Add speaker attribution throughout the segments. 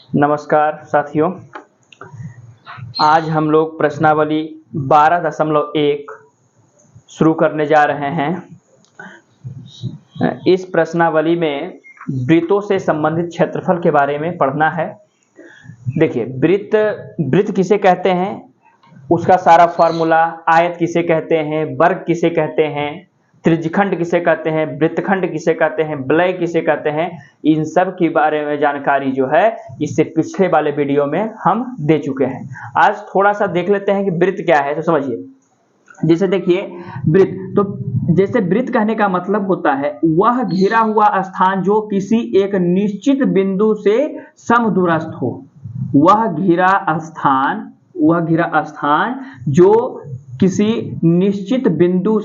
Speaker 1: नमस्कार साथियों, आज हम लोग प्रश्नावली 12.1 शुरू करने जा रहे हैं। इस प्रश्नावली में वृत्तों से संबंधित क्षेत्रफल के बारे में पढ़ना है। देखिए, वृत्त किसे कहते हैं, उसका सारा फॉर्मूला, आयत किसे कहते हैं, वर्ग किसे कहते हैं, त्रिज्यखंड किसे कहते हैं, वृत्तखंड किसे कहते हैं, वलय किसे कहते हैं, इन सब के बारे में जानकारी जो है इससे पिछले वाले वीडियो में हम दे चुके हैं। आज थोड़ा सा देख लेते हैं कि वृत्त क्या है। तो समझिए, जैसे देखिए वृत्त, तो जैसे वृत्त कहने का मतलब होता है वह घिरा हुआ स्थान जो किसी एक निश्चित बिंदु से समदूरस्थ हो। वह घिरा स्थान जो किसी निश्चित बिंदु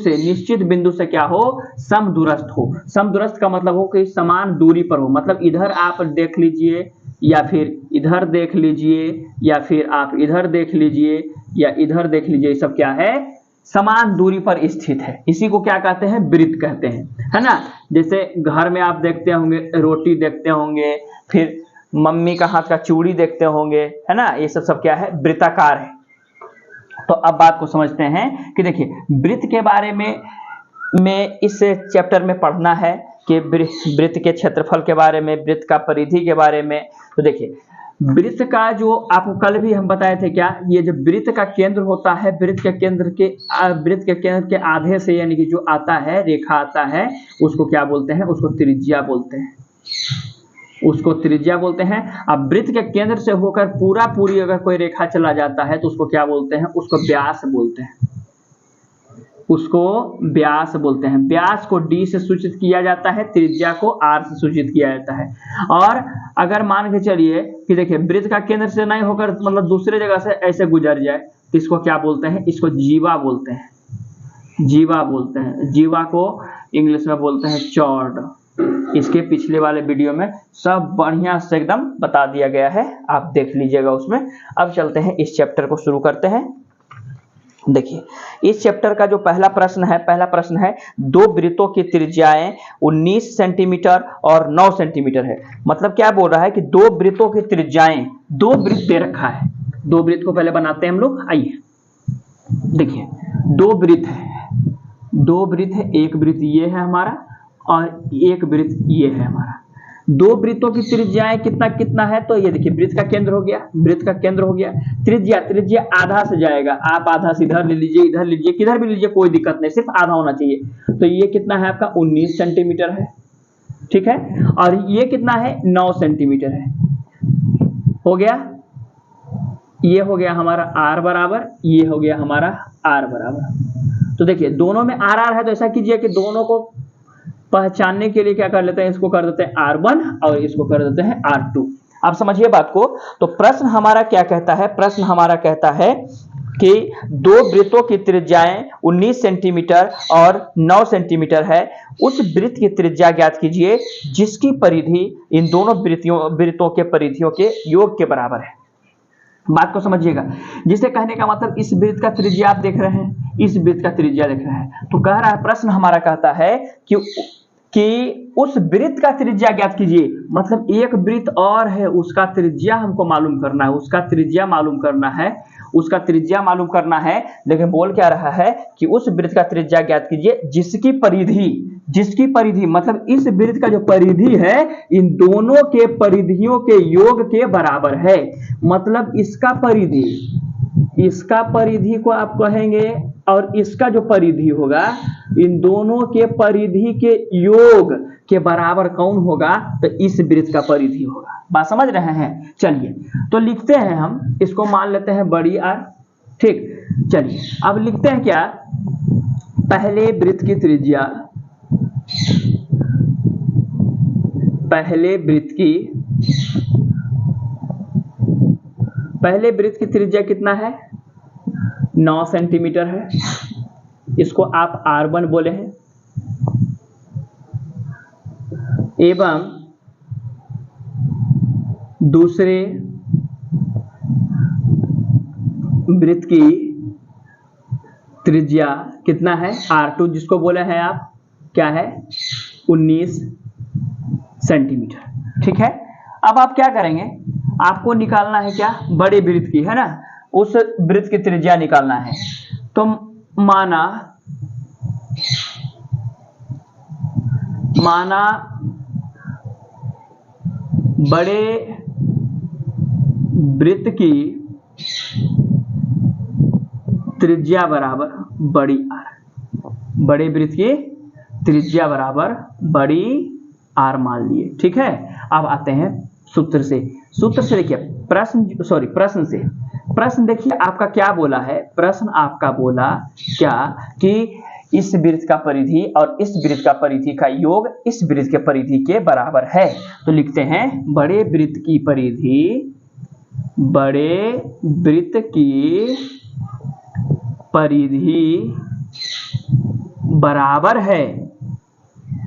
Speaker 1: से क्या हो, समदूरस्थ हो। समदूरस्थ का मतलब हो कि समान दूरी पर हो, मतलब इधर आप देख लीजिए या फिर इधर देख लीजिए या फिर आप इधर देख लीजिए या इधर देख लीजिए, ये सब क्या है, समान दूरी पर स्थित है। इसी को क्या कहते हैं, वृत्त कहते हैं, है ना। जैसे घर में आप देखते होंगे, रोटी देखते होंगे, फिर मम्मी का हाथ का चूड़ी देखते होंगे, है ना। ये सब क्या है, वृत्ताकार है। तो अब बात को समझते हैं कि देखिए वृत्त के बारे में इस चैप्टर में पढ़ना है कि वृत्त के क्षेत्रफल के बारे में, वृत्त का परिधि के बारे में। तो देखिए वृत्त का जो आपको कल भी हम बताए थे, क्या ये जो वृत्त का केंद्र होता है, वृत्त के केंद्र के आधे से यानी कि जो आता है, रेखा आता है, उसको क्या बोलते हैं, उसको त्रिज्या बोलते हैं। अब वृत्त के केंद्र से होकर पूरी अगर कोई रेखा चला जाता है तो उसको क्या बोलते हैं, उसको व्यास बोलते हैं। व्यास को d से सूचित किया जाता है, त्रिज्या को r से सूचित किया जाता है। और अगर मान के चलिए कि देखिए वृत्त का केंद्र से नहीं होकर मतलब दूसरे जगह से ऐसे गुजर जाए तो इसको क्या बोलते हैं, इसको जीवा बोलते हैं। जीवा को इंग्लिश में बोलते हैं चॉर्ड। इसके पिछले वाले वीडियो में सब बढ़िया से एकदम बता दिया गया है, आप देख लीजिएगा उसमें। अब चलते हैं, इस चैप्टर को शुरू करते हैं। देखिए इस चैप्टर का जो पहला प्रश्न है दो वृत्तों की त्रिज्याएं 19 सेंटीमीटर और 9 सेंटीमीटर है। मतलब क्या बोल रहा है कि दो वृत्तों की त्रिज्याएं, दो वृत्त दे रखा है। दो वृत्त को पहले बनाते हैं हम लोग, आइए देखिए। दो वृत्त है, एक वृत्त ये है हमारा और एक वृत्त ये है हमारा। दो वृत्तों की त्रिज्याएं कितना है, तो ये देखिए वृत्त का केंद्र हो गया, त्रिज्या आधा से जाएगा। आप आधा से इधर ले लीजिए, इधर लीजिए, किधर भी लीजिए, कोई दिक्कत नहीं, सिर्फ आधा होना चाहिए। तो ये कितना है आपका, 19 सेंटीमीटर है, ठीक है। और ये कितना है, 9 सेंटीमीटर है। हो गया, ये हो गया हमारा r बराबर, ये हो गया हमारा r बराबर। तो देखिए दोनों में r है, तो ऐसा कीजिए कि दोनों को पहचानने के लिए क्या कर लेते हैं, इसको कर देते हैं r1 और इसको कर देते हैं r2। आप समझिए बात को। तो प्रश्न हमारा क्या कहता है, कि दो वृत्तों की त्रिज्याएं 19 सेंटीमीटर और 9 सेंटीमीटर है। उस वृत्त की त्रिज्या ज्ञात कीजिए जिसकी परिधि इन दोनों वृत्तों के परिधियों के योग के बराबर है। बात को समझिएगा। जिसे कहने का मतलब इस वृत्त का त्रिज्या आप देख रहे हैं, इस वृत्त का त्रिज्या देख रहे हैं। तो कह रहा है, प्रश्न हमारा कहता है कि उस वृत्त का त्रिज्या ज्ञात कीजिए। मतलब एक वृत्त और है, उसका त्रिज्या हमको मालूम करना है, लेकिन बोल क्या रहा है कि उस वृत्त का त्रिज्या ज्ञात कीजिए जिसकी परिधि मतलब इस वृत्त का जो परिधि है इन दोनों के परिधियों के योग के बराबर है। मतलब इसका परिधि को आप कहेंगे और इसका जो परिधि होगा इन दोनों के परिधि के योग के बराबर कौन होगा, तो इस वृत्त का परिधि होगा। बात समझ रहे हैं। चलिए तो लिखते हैं हम, इसको मान लेते हैं बड़ी R, ठीक। चलिए अब लिखते हैं क्या, पहले वृत्त की त्रिज्या कितना है, 9 सेंटीमीटर है। इसको आप r1 बोले हैं। एवं दूसरे वृत्त की त्रिज्या कितना है, r2, जिसको बोले हैं आप क्या है, 19 सेंटीमीटर, ठीक है। अब आप क्या करेंगे, आपको निकालना है क्या, बड़े वृत्त की, है ना, उस वृत्त की त्रिज्या निकालना है। तो माना बड़े वृत्त की त्रिज्या बराबर बड़ी आर, बड़े वृत्त की त्रिज्या बराबर बड़ी आर मान लिए, ठीक है। अब आते हैं सूत्र से देखिए प्रश्न देखिए आपका क्या बोला है, प्रश्न आपका बोला क्या कि इस वृत्त का परिधि और इस वृत्त का परिधि का योग इस वृत्त के परिधि के बराबर है। तो लिखते हैं बड़े वृत्त की परिधि बराबर है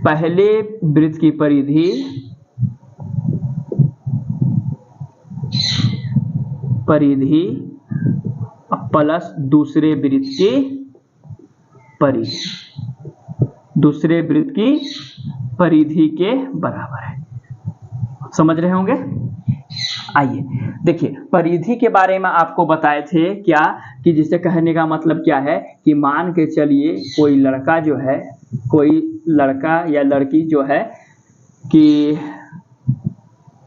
Speaker 1: पहले वृत्त की परिधि प्लस दूसरे वृत्त की परिधि के बराबर है। समझ रहे होंगे। आइए देखिए परिधि के बारे में आपको बताए थे क्या कि जिसे कहने का मतलब क्या है कि मान के चलिए कोई लड़का या लड़की जो है कि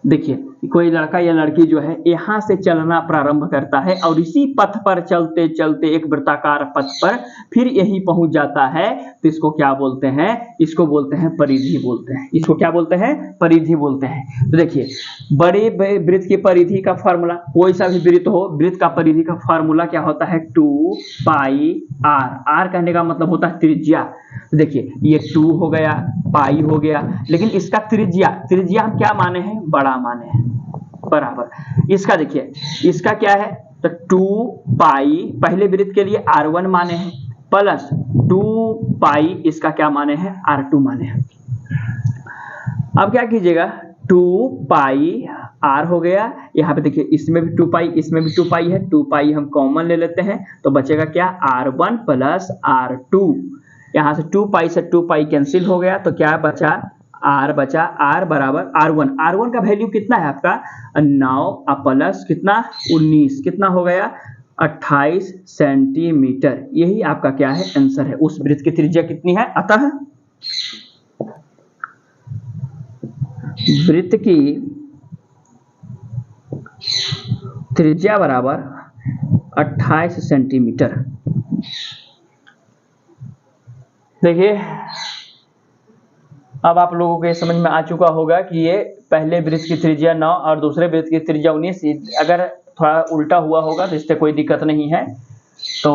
Speaker 1: देखिए कोई लड़का या लड़की जो है यहाँ से चलना प्रारंभ करता है और इसी पथ पर चलते चलते एक वृत्ताकार पथ पर फिर यहीं पहुंच जाता है, तो इसको क्या बोलते हैं, इसको बोलते हैं परिधि बोलते हैं। इसको क्या बोलते हैं, परिधि बोलते हैं। तो देखिए बड़े वृत्त की परिधि का फॉर्मूला, कोई सा भी वृत्त हो, वृत्त का परिधि का फॉर्मूला क्या होता है, 2 पाई आर। आर कहने का मतलब होता है त्रिज्या। तो देखिए ये 2 हो गया, पाई हो गया, लेकिन इसका त्रिज्या हम क्या माने हैं, बड़ा माने हैं, बराबर। इसका देखिए इसका क्या है, तो 2 पाई पहले वृत्त के लिए R1 माने हैं प्लस 2 पाई इसका क्या माने हैं, R2 माने हैं। अब क्या कीजिएगा, 2 पाई R हो गया, यहाँ पे देखिए इसमें भी 2 पाई इसमें भी 2 पाई है, 2 पाई हम कॉमन ले लेते हैं तो बचेगा क्या, R1 प्लस R2। यहाँ से 2 पाई से 2 पाई कैंसिल हो गया तो क्या बचा, R बचा, R बराबर R1 का वैल्यू कितना है आपका 9 प्लस कितना 19, कितना हो गया 28 सेंटीमीटर। यही आपका क्या है, आंसर है। उस वृत्त की त्रिज्या कितनी है, अतः वृत्त की त्रिज्या बराबर 28 सेंटीमीटर। देखिए अब आप लोगों को ये समझ में आ चुका होगा कि ये पहले वृत्त की त्रिज्या 9 और दूसरे वृत्त की त्रिज्या 19। अगर थोड़ा उल्टा हुआ होगा तो इससे कोई दिक्कत नहीं है। तो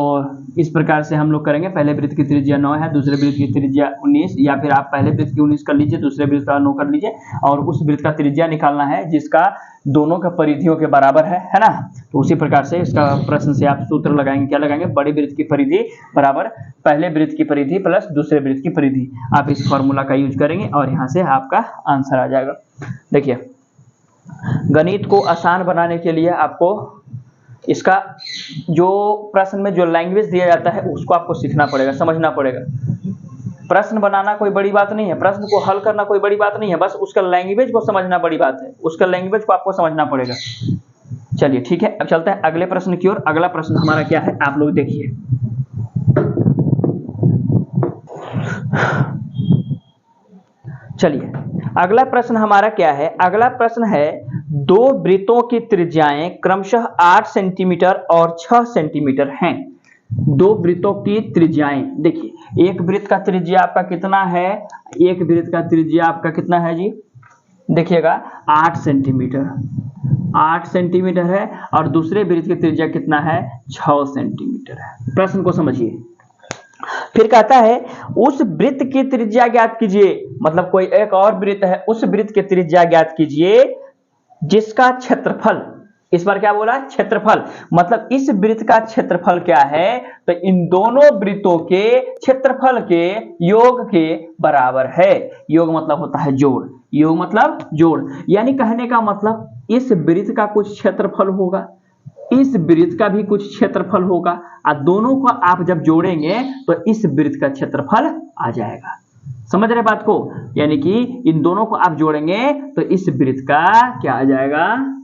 Speaker 1: इस प्रकार से हम लोग करेंगे, पहले वृत्त की त्रिज्या 9 है, दूसरे वृत्त की त्रिज्या 19, या फिर आप पहले वृत्त की 19 कर लीजिए, दूसरे वृत्त का 9 कर लीजिए और उस वृत्त का त्रिज्या निकालना है जिसका दोनों का परिधियों के बराबर है ना। तो उसी प्रकार से इसका प्रश्न से आप सूत्र लगाएंगे, क्या लगाएंगे, बड़े वृत्त की परिधि बराबर पहले वृत्त की परिधि प्लस दूसरे वृत्त की परिधि। आप इस फॉर्मूला का यूज करेंगे और यहाँ से आपका आंसर आ जाएगा। देखिए गणित को आसान बनाने के लिए आपको इसका जो प्रश्न में जो लैंग्वेज दिया जाता है उसको आपको सीखना पड़ेगा, समझना पड़ेगा। प्रश्न बनाना कोई बड़ी बात नहीं है, प्रश्न को हल करना कोई बड़ी बात नहीं है, बस उसका लैंग्वेज को समझना बड़ी बात है, उसका लैंग्वेज को आपको समझना पड़ेगा। चलिए ठीक है, अब चलते हैं अगले प्रश्न की ओर। अगला प्रश्न हमारा क्या है, आप लोग देखिए। चलिए अगला प्रश्न हमारा क्या है, अगला प्रश्न है दो वृत्तों की त्रिज्याएं क्रमशः 8 सेंटीमीटर और 6 सेंटीमीटर हैं। दो वृत्तों की त्रिज्याएं, देखिए एक वृत्त का त्रिज्या आपका कितना है, एक वृत्त का त्रिज्या आपका कितना है जी, देखिएगा 8 सेंटीमीटर है और दूसरे वृत्त की त्रिज्या कितना है, 6 सेंटीमीटर है। प्रश्न को समझिए। फिर कहता है उस वृत्त की त्रिज्या ज्ञात कीजिए, मतलब कोई एक और वृत्त है, उस वृत्त की त्रिज्या ज्ञात कीजिए जिसका क्षेत्रफल, इस बार क्या बोला, क्षेत्रफल, मतलब इस वृत्त का क्षेत्रफल क्या है, तो इन दोनों वृत्तों के क्षेत्रफल के योग के बराबर है। योग मतलब होता है जोड़, योग मतलब जोड़, यानी कहने का मतलब इस वृत्त का कुछ क्षेत्रफल होगा, इस वृत्त का भी कुछ क्षेत्रफल होगा और दोनों को आप जब जोड़ेंगे तो इस वृत्त का क्षेत्रफल आ जाएगा। समझ रहे बात को, यानी कि इन दोनों को आप जोड़ेंगे तो इस वृत्त का क्या आ जाएगा,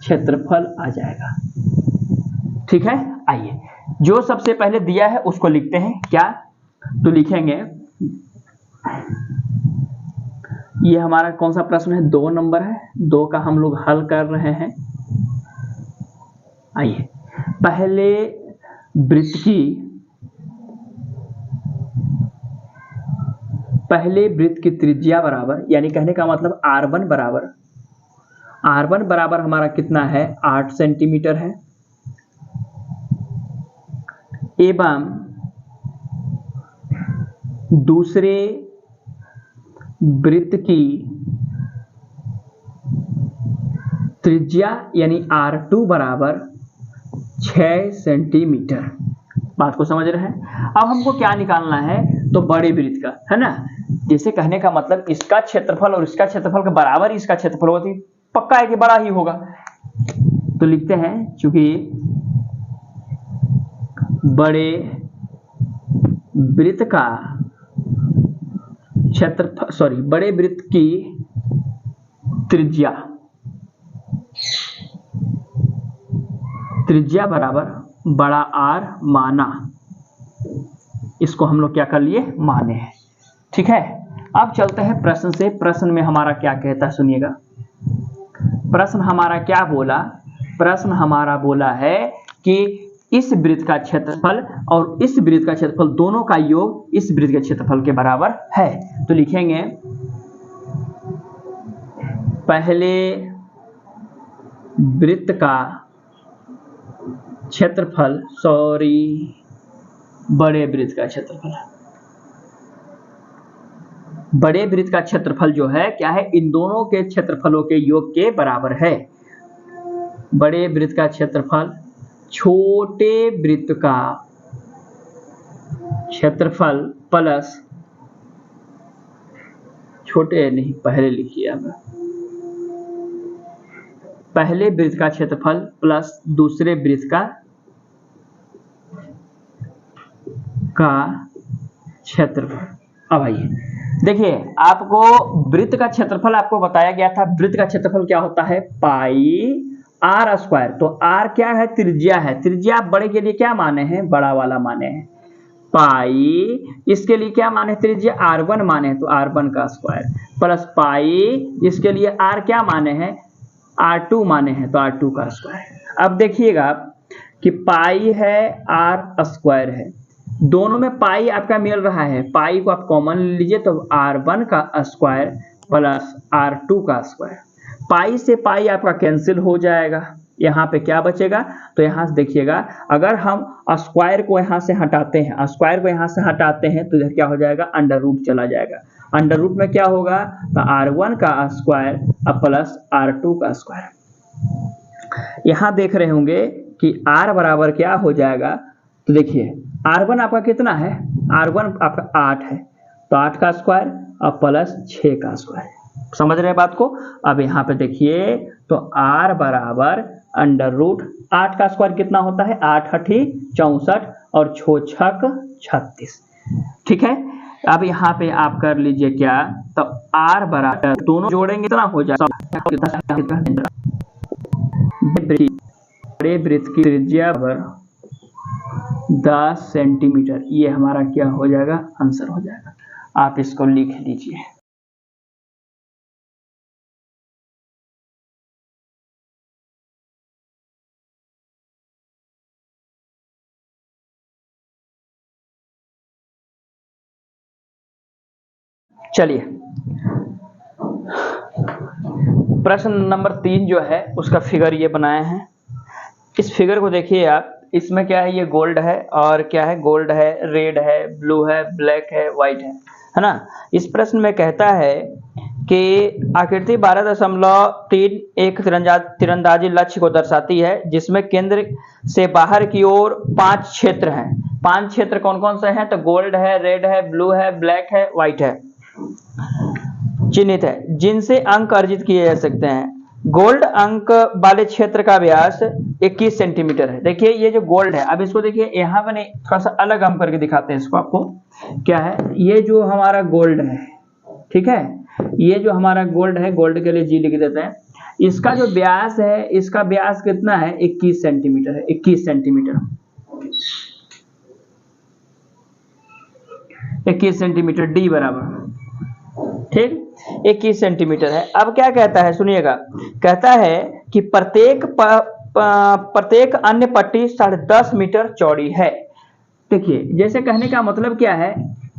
Speaker 1: क्षेत्रफल आ जाएगा। ठीक है, आइए जो सबसे पहले दिया है उसको लिखते हैं। क्या, तो लिखेंगे, ये हमारा कौन सा प्रश्न है, 2 नंबर है, 2 का हम लोग हल कर रहे हैं। आइए, पहले वृत्त की त्रिज्या बराबर, यानी कहने का मतलब r1 बराबर हमारा कितना है, 8 सेंटीमीटर है, एवं दूसरे वृत्त की त्रिज्या यानी r2 बराबर 6 सेंटीमीटर। बात को समझ रहे हैं। अब हमको क्या निकालना है, तो बड़े वृत्त का, है ना, जैसे कहने का मतलब इसका क्षेत्रफल और इसका क्षेत्रफल के बराबर इसका क्षेत्रफल होती, पक्का है कि बड़ा ही होगा। तो लिखते हैं, चूंकि बड़े वृत्त का क्षेत्रफल, बड़े वृत्त की त्रिज्या बराबर बड़ा R माना, इसको हम लोग क्या कर लिए, माने हैं। ठीक है, अब चलते हैं प्रश्न से। प्रश्न में हमारा क्या कहता है, सुनिएगा। प्रश्न हमारा क्या बोला, प्रश्न हमारा बोला है कि इस वृत्त का क्षेत्रफल और इस वृत्त का क्षेत्रफल दोनों का योग इस वृत्त के क्षेत्रफल के बराबर है। तो लिखेंगे, पहले वृत्त का क्षेत्रफल, बड़े वृत्त का क्षेत्रफल, बड़े वृत्त का क्षेत्रफल जो है क्या है, इन दोनों के क्षेत्रफलों के योग के बराबर है। बड़े वृत्त का क्षेत्रफल छोटे वृत्त का क्षेत्रफल प्लस, छोटे नहीं, पहले लिखिए, अब पहले वृत्त का क्षेत्रफल प्लस दूसरे वृत्त का क्षेत्रफल। अब आइए देखिए, आपको वृत्त का क्षेत्रफल आपको बताया गया था। वृत्त का क्षेत्रफल क्या होता है, पाई r स्क्वायर। तो r क्या है, त्रिज्या है। त्रिज्या बड़े के लिए क्या माने हैं, बड़ा वाला माने हैं। पाई, इसके लिए क्या माने, त्रिज्या r1 माने हैं, तो r1 का स्क्वायर प्लस पाई, इसके लिए r क्या माने हैं, r2 माने हैं, तो r2 का स्क्वायर। अब देखिएगा कि पाई है r स्क्वायर है, दोनों में पाई आपका मिल रहा है, पाई को आप कॉमन लीजिए तो r1 का स्क्वायर प्लस r2 का स्क्वायर। पाई से पाई आपका कैंसिल हो जाएगा, यहाँ पे क्या बचेगा, तो यहाँ से देखिएगा, अगर हम स्क्वायर को यहाँ से हटाते हैं, स्क्वायर को यहाँ से हटाते हैं तो इधर क्या हो जाएगा, अंडर रूट चला जाएगा। अंडर रूट में क्या होगा, तो r1 का स्क्वायर प्लस r2 का स्क्वायर। यहाँ देख रहे होंगे कि r बराबर क्या हो जाएगा, तो देखिए r1 आपका कितना है, r1 आपका 8 है, तो 8 का स्क्वायर और प्लस 6 का स्क्वायर। समझ रहे हैं बात को। अब यहाँ पे देखिए, तो r बराबर अंडर रूट 8 का स्क्वायर कितना होता है, 8 8 64 और 6 6 36। ठीक है, अब यहाँ पे आप कर लीजिए क्या, तो r बराबर दोनों जोड़ेंगे इतना हो जाएगा, बड़े वृत्त की त्रिज्या बराबर 10 सेंटीमीटर। ये हमारा क्या हो जाएगा, आंसर हो जाएगा। आप इसको लिख लीजिए। चलिए, प्रश्न नंबर 3 जो है उसका फिगर ये बनाए हैं। इस फिगर को देखिए आप, इसमें क्या है, ये गोल्ड है और क्या है, गोल्ड है, रेड है, ब्लू है, ब्लैक है, व्हाइट है ना। इस प्रश्न में कहता है कि आकृति 12.3 एक तीरंदाजी लक्ष्य को दर्शाती है, जिसमें केंद्र से बाहर की ओर 5 क्षेत्र हैं। 5 क्षेत्र कौन कौन से हैं, तो गोल्ड है, रेड है, ब्लू है, ब्लैक है, व्हाइट है, चिन्हित है, जिनसे अंक अर्जित किए जा सकते हैं। गोल्ड अंक वाले क्षेत्र का व्यास 21 सेंटीमीटर है। देखिए ये जो गोल्ड है, अब इसको देखिए यहाँ मैंने थोड़ा सा अलग हम करके दिखाते हैं इसको आपको। क्या है, ये जो हमारा गोल्ड है, ठीक है, ये जो हमारा गोल्ड है, गोल्ड के लिए जी लिख देते हैं। इसका जो व्यास है, इसका व्यास कितना है, 21 सेंटीमीटर है, 21 सेंटीमीटर, 21 सेंटीमीटर डी बराबर, ठीक, 21 सेंटीमीटर है। अब क्या कहता है सुनिएगा, कहता है कि प्रत्येक अन्य पट्टी 10.5 मीटर चौड़ी है। देखिए जैसे कहने का मतलब क्या है,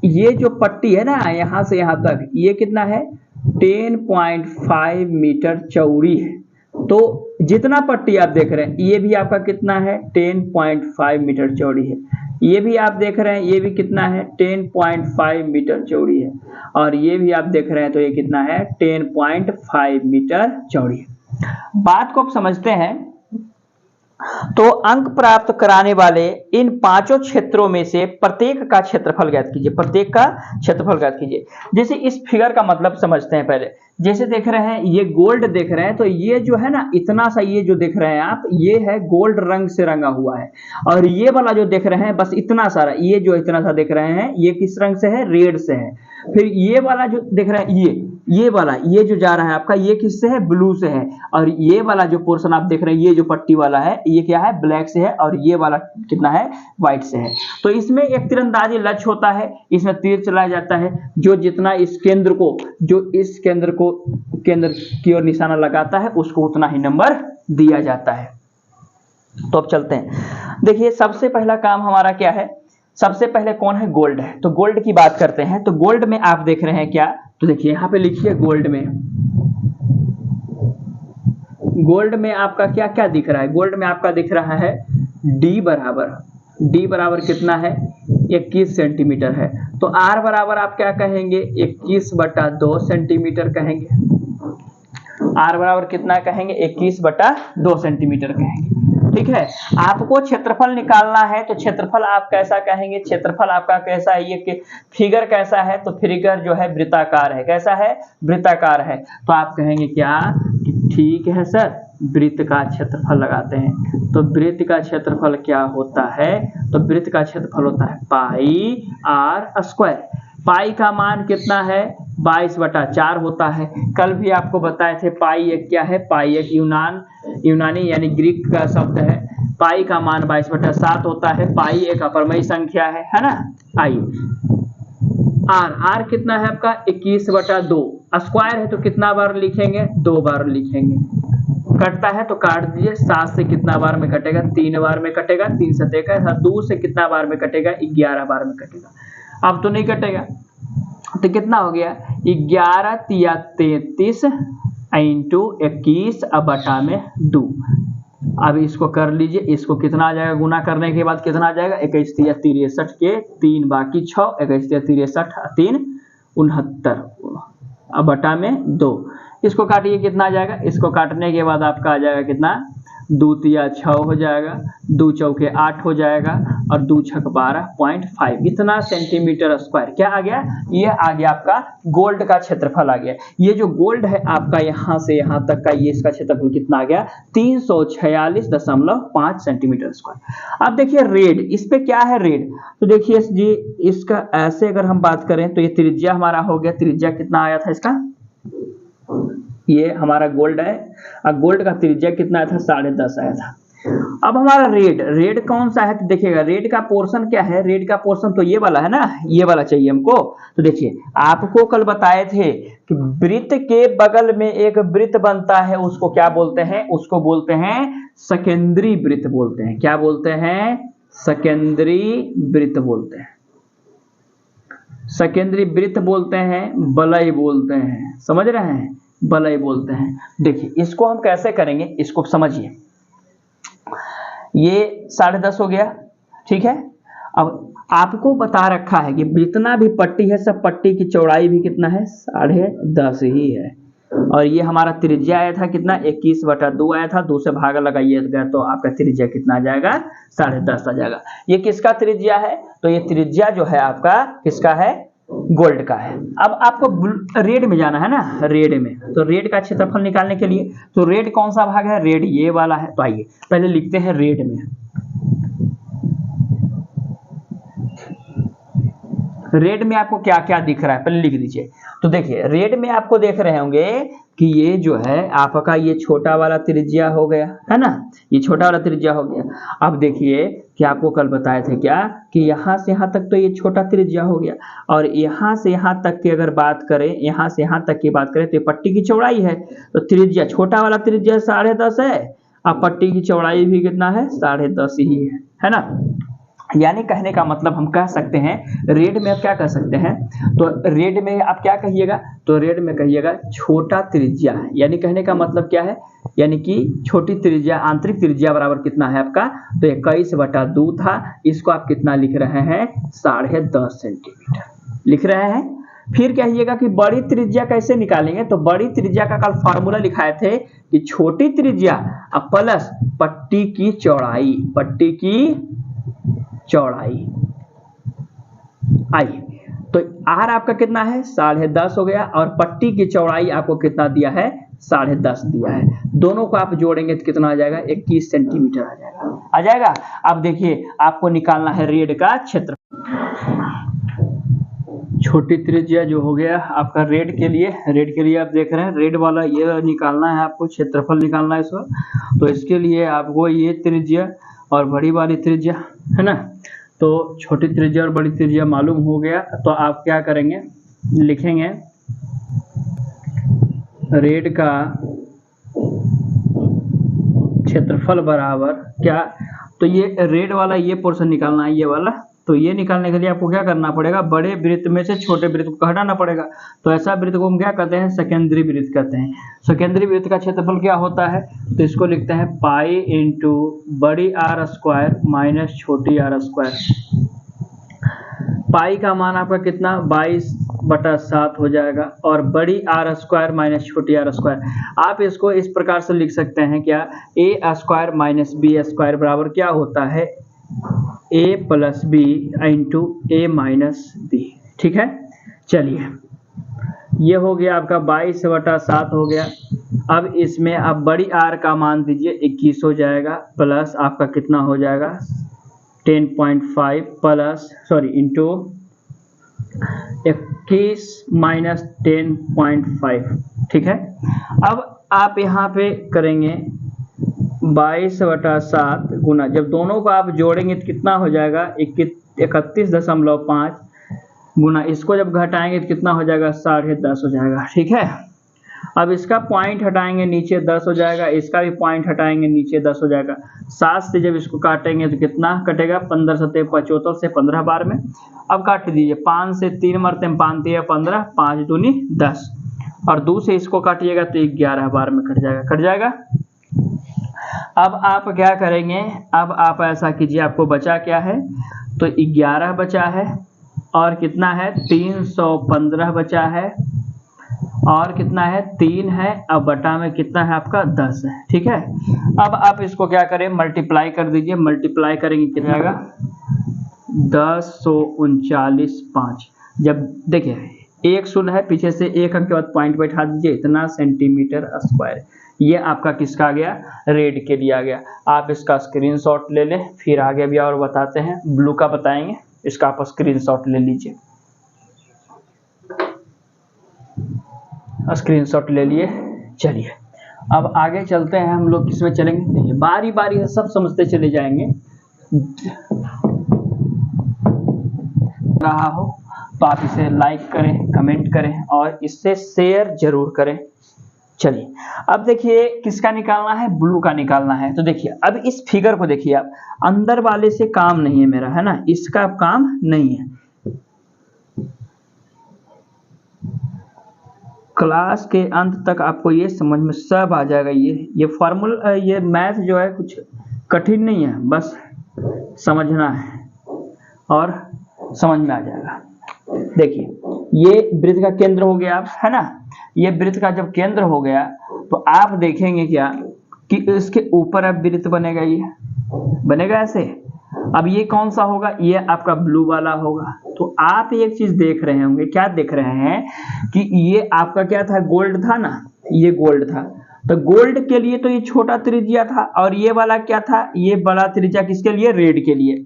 Speaker 1: ये जो पट्टी है ना यहां से यहां तक, ये कितना है, 10.5 मीटर चौड़ी है। तो जितना पट्टी आप देख रहे हैं ये भी आपका कितना है, 10.5 मीटर चौड़ी है। ये भी आप देख रहे हैं ये भी कितना है, 10.5 मीटर चौड़ी है। और ये भी आप देख रहे हैं तो ये कितना है, 10.5 मीटर चौड़ी है। बात को आप समझते हैं तो अंक प्राप्त कराने वाले इन पांचों क्षेत्रों में से प्रत्येक का क्षेत्रफल ज्ञात कीजिए, प्रत्येक का क्षेत्रफल ज्ञात कीजिए। जैसे इस फिगर का मतलब समझते हैं पहले। जैसे देख रहे हैं ये गोल्ड देख रहे हैं, तो ये जो है ना इतना सा, ये जो देख रहे हैं आप, ये है गोल्ड रंग से रंगा हुआ है। और ये वाला जो देख रहे हैं बस इतना सारा, ये जो इतना सा देख रहे हैं ये किस रंग से है, रेड से है। फिर ये वाला जो देख रहे हैं ये वाला, ये जो जा रहा है आपका, ये किससे है, ब्लू से है। और ये वाला जो पोर्शन आप देख रहे हैं, ये जो पट्टी वाला है, ये क्या है, ब्लैक से है। और ये वाला कितना है, व्हाइट से है। तो इसमें एक तीरंदाजी लक्ष्य होता है, इसमें तीर चलाया जाता है, जो जितना इस केंद्र को, जो इस केंद्र की ओर निशाना लगाता है उसको उतना ही नंबर दिया जाता है। तो अब चलते हैं, देखिए सबसे पहला काम हमारा क्या है, सबसे पहले कौन है, गोल्ड है। तो गोल्ड की बात करते हैं। तो गोल्ड में आप देख रहे हैं क्या, तो देखिए यहां पे लिखिए गोल्ड में आपका क्या क्या दिख रहा है, गोल्ड में आपका दिख रहा है डी बराबर कितना है, 21 सेंटीमीटर है। तो आर बराबर आप क्या कहेंगे, 21/2 सेंटीमीटर कहेंगे। आर बराबर कितना कहेंगे, 21/2 सेंटीमीटर कहेंगे। ठीक है, आपको क्षेत्रफल निकालना है तो क्षेत्रफल आप कैसा कहेंगे, क्षेत्रफल आपका कैसा है, ये फिगर कैसा है, तो फिगर जो है वृत्ताकार है। कैसा है, वृत्ताकार है। तो आप कहेंगे क्या कि ठीक है सर, वृत्त का क्षेत्रफल लगाते हैं। तो वृत्त का क्षेत्रफल क्या होता है, तो वृत्त का क्षेत्रफल होता है पाई आर स्क्वायर। पाई का मान कितना है, 22/4 होता है। कल भी आपको बताए थे पाई एक क्या है, पाई एक यूनानी यानी ग्रीक का शब्द है। पाई का मान 22/7 होता है। पाई एक अपरमयी संख्या है ना। आइए आर कितना है आपका, 21/2। स्क्वायर है तो कितना बार लिखेंगे, 2 बार लिखेंगे। कटता है तो काट दीजिए, 7 से कितना बार में कटेगा, 3 बार में कटेगा, 3 से 2 से कितना बार में कटेगा, 11 बार में कटेगा। अब तो नहीं कटेगा, तो कितना हो गया, 11 तिया 33 इंटू 21/2। अब इसको कर लीजिए, इसको कितना आ जाएगा, गुना करने के बाद कितना आ जाएगा, 21 तिया 63 के 3 बाकी 6, 21 तिया 63 3 69/2। इसको काटिए कितना आ जाएगा, इसको काटने के बाद आपका आ जाएगा कितना, 2 तिया 6 हो जाएगा, 2 चौके 8 हो जाएगा और 2 छक 12.5। इतना सेंटीमीटर स्क्वायर क्या आ गया, ये आ गया आपका गोल्ड का क्षेत्रफल आ गया। ये जो गोल्ड है आपका यहां से यहां तक का, ये इसका क्षेत्रफल कितना आ गया, 346.5 सेंटीमीटर स्क्वायर। अब देखिए रेड, इस पे क्या है रेड, तो देखिए जी इसका ऐसे अगर हम बात करें तो ये त्रिज्या हमारा हो गया, त्रिज्या कितना आया था इसका, ये हमारा गोल्ड है। और गोल्ड का त्रिज्या कितना आया था, 10.5 आया था। अब हमारा रेड कौन सा है, तो देखिएगा रेड का पोर्शन क्या है, रेड का पोर्शन तो ये वाला है ना, ये वाला चाहिए हमको। तो देखिए आपको कल बताए थे कि वृत्त के बगल में एक वृत्त बनता है, उसको क्या बोलते हैं, उसको बोलते हैं सकेंद्री वृत्त बोलते हैं। क्या बोलते हैं, सकेंद्री वृत्त बोलते हैं, सकेंद्री वृत्त बोलते हैं, वलय बोलते हैं। समझ रहे हैं, वलय बोलते हैं। देखिए इसको हम कैसे करेंगे, इसको समझिए। ये 10.5 हो गया, ठीक है। अब आपको बता रखा है कि जितना भी पट्टी है सब पट्टी की चौड़ाई भी कितना है, 10.5 ही है। और ये हमारा त्रिज्या आया था कितना, 21/2 आया था। 2 से भागा लगाइएगा तो आपका त्रिज्या कितना आ जाएगा, 10.5 आ जाएगा। ये किसका त्रिज्या है, तो ये त्रिज्या जो है आपका किसका है, गोल्ड का है। अब आपको रेड में जाना है ना, रेड में, तो रेड का क्षेत्रफल निकालने के लिए, तो रेड कौन सा भाग है, रेड ये वाला है। तो आइए पहले लिखते हैं रेड में, रेड में आपको क्या क्या दिख रहा है पहले लिख दीजिए। तो देखिए रेड में आपको देख रहे होंगे कि ये जो है आपका ये छोटा वाला त्रिज्या हो गया है ना, ये छोटा वाला त्रिज्या हो गया। अब देखिए कि आपको कल बताए थे क्या कि यहाँ से यहाँ तक तो ये छोटा त्रिज्या हो गया, और यहाँ से यहाँ तक की अगर बात करें, यहाँ से यहाँ तक की बात करें तो ये पट्टी की चौड़ाई है। तो त्रिज्या छोटा वाला त्रिज्या 10.5 है, अब पट्टी की चौड़ाई भी कितना है 10.5 ही है ना। यानी कहने का मतलब हम कह सकते हैं रेड में आप क्या कह सकते हैं, तो रेड में आप क्या कहिएगा, तो रेड में कहिएगा छोटा त्रिज्या, यानी कहने का मतलब क्या है, यानी कि छोटी त्रिज्या आंतरिक त्रिज्या बराबर कितना है आपका, तो 21/2 था, इसको आप कितना लिख रहे हैं 10.5 सेंटीमीटर लिख रहे हैं। फिर कहिएगा कि बड़ी त्रिज्या कैसे निकालेंगे, तो बड़ी त्रिज्या का कल फार्मूला लिखाए थे कि छोटी त्रिज्या प्लस पट्टी की चौड़ाई, पट्टी की चौड़ाई। आइए तो आर आपका कितना है 10.5 हो गया, और पट्टी की चौड़ाई आपको कितना दिया है 10.5 दिया है। दोनों को आप जोड़ेंगे तो कितना आ जाएगा 21 सेंटीमीटर आ जाएगा। अब देखिए आपको निकालना है रेड का क्षेत्र। छोटी त्रिज्या जो हो गया आपका रेड के लिए आप देख रहे हैं रेड वाला ये निकालना है, आपको क्षेत्रफल निकालना है इसका। तो इसके लिए आपको ये त्रिज्या और बड़ी वाली त्रिज्या है ना, तो छोटी त्रिज्या और बड़ी त्रिज्या मालूम हो गया, तो आप क्या करेंगे लिखेंगे रेड का क्षेत्रफल बराबर क्या, तो ये रेड वाला ये पोर्शन निकालना है ये वाला, तो ये निकालने के लिए आपको क्या करना पड़ेगा, बड़े वृत्त में से छोटे वृत्त को हटाना पड़ेगा। तो ऐसा वृत्त को हम क्या कहते हैं सेकेंडरी वृत्त कहते हैं। सेकेंडरी वृत्त का क्षेत्रफल क्या होता है, तो इसको लिखते हैं पाई इंटू बड़ी आर स्क्वायर माइनस छोटी आर स्क्वायर। पाई का मान आपका कितना 22/7 हो जाएगा, और बड़ी आर स्क्वायर माइनस छोटी आर स्क्वायर, आप इसको इस प्रकार से लिख सकते हैं क्या, A square minus B square बराबर क्या होता है a plus B into A minus B. ठीक है, चलिए ये हो गया आपका 22/7 हो गया। अब इसमें आप बड़ी आर का मान दीजिए 21 हो जाएगा, प्लस आपका कितना हो जाएगा 10.5 प्लस इंटू 21 माइनस 10.5। ठीक है, अब आप यहाँ पे करेंगे 22/7 गुना, जब दोनों को आप जोड़ेंगे तो कितना हो जाएगा 31.5 गुना, इसको जब घटाएंगे तो कितना हो जाएगा 10.5 हो जाएगा। ठीक है, अब इसका पॉइंट हटाएंगे नीचे 10 हो जाएगा, इसका भी पॉइंट हटाएंगे नीचे 10 हो जाएगा। 7 से जब इसको काटेंगे तो कितना कटेगा 15 7 75 से 15 बार में। अब काट दीजिए 5 से 3 मरते हैं 5 3 15, 5 दूनी 10, और 2 से इसको काटिएगा तो 11 बार में कट जाएगा। अब आप क्या करेंगे, अब आप ऐसा कीजिए, आपको बचा क्या है, तो 11 बचा है, और कितना है 315 बचा है, और कितना है 3 है, अब बटा में कितना है आपका 10 है। ठीक है, अब आप इसको क्या करें मल्टीप्लाई कर दीजिए, मल्टीप्लाई करेंगे कितना आएगा 1039 5। जब देखिए 1 शून्य है, पीछे से 1 अंक के बाद पॉइंट बैठा दीजिए, इतना सेंटीमीटर स्क्वायर। ये आपका किसका आ गया, रेड के लिए आ गया। आप इसका स्क्रीनशॉट ले लें, फिर आगे भी और बताते हैं, ब्लू का बताएंगे, इसका आप स्क्रीनशॉट ले लीजिए। स्क्रीनशॉट ले लिए, चलिए अब आगे चलते हैं, हम लोग किसमें चलेंगे, देखिए बारी बारी से सब समझते चले जाएंगे। रहा हो तो आप इसे लाइक करें, कमेंट करें, और इससे शेयर जरूर करें। चलिए अब देखिए किसका निकालना है, ब्लू का निकालना है। तो देखिए अब इस फिगर को देखिए आप, अंदर वाले से काम नहीं है मेरा, है ना, इसका काम नहीं है। क्लास के अंत तक आपको ये समझ में सब आ जाएगा। ये फॉर्मूला, ये मैथ जो है कुछ कठिन नहीं है, बस समझना है और समझ में आ जाएगा। देखिए ये वृत्त का केंद्र हो गया, है ना, ये वृत्त का जब केंद्र हो गया तो आप देखेंगे क्या कि इसके ऊपर अब वृत्त बनेगा, ये बनेगा ऐसे। अब ये कौन सा होगा, ये आपका ब्लू वाला होगा। तो आप एक चीज देख रहे होंगे, क्या देख रहे हैं कि ये आपका क्या था, गोल्ड था ना, ये गोल्ड था। तो गोल्ड के लिए तो ये छोटा त्रिज्या था, और ये वाला क्या था, ये बड़ा त्रिज्या किसके लिए, रेड के लिए।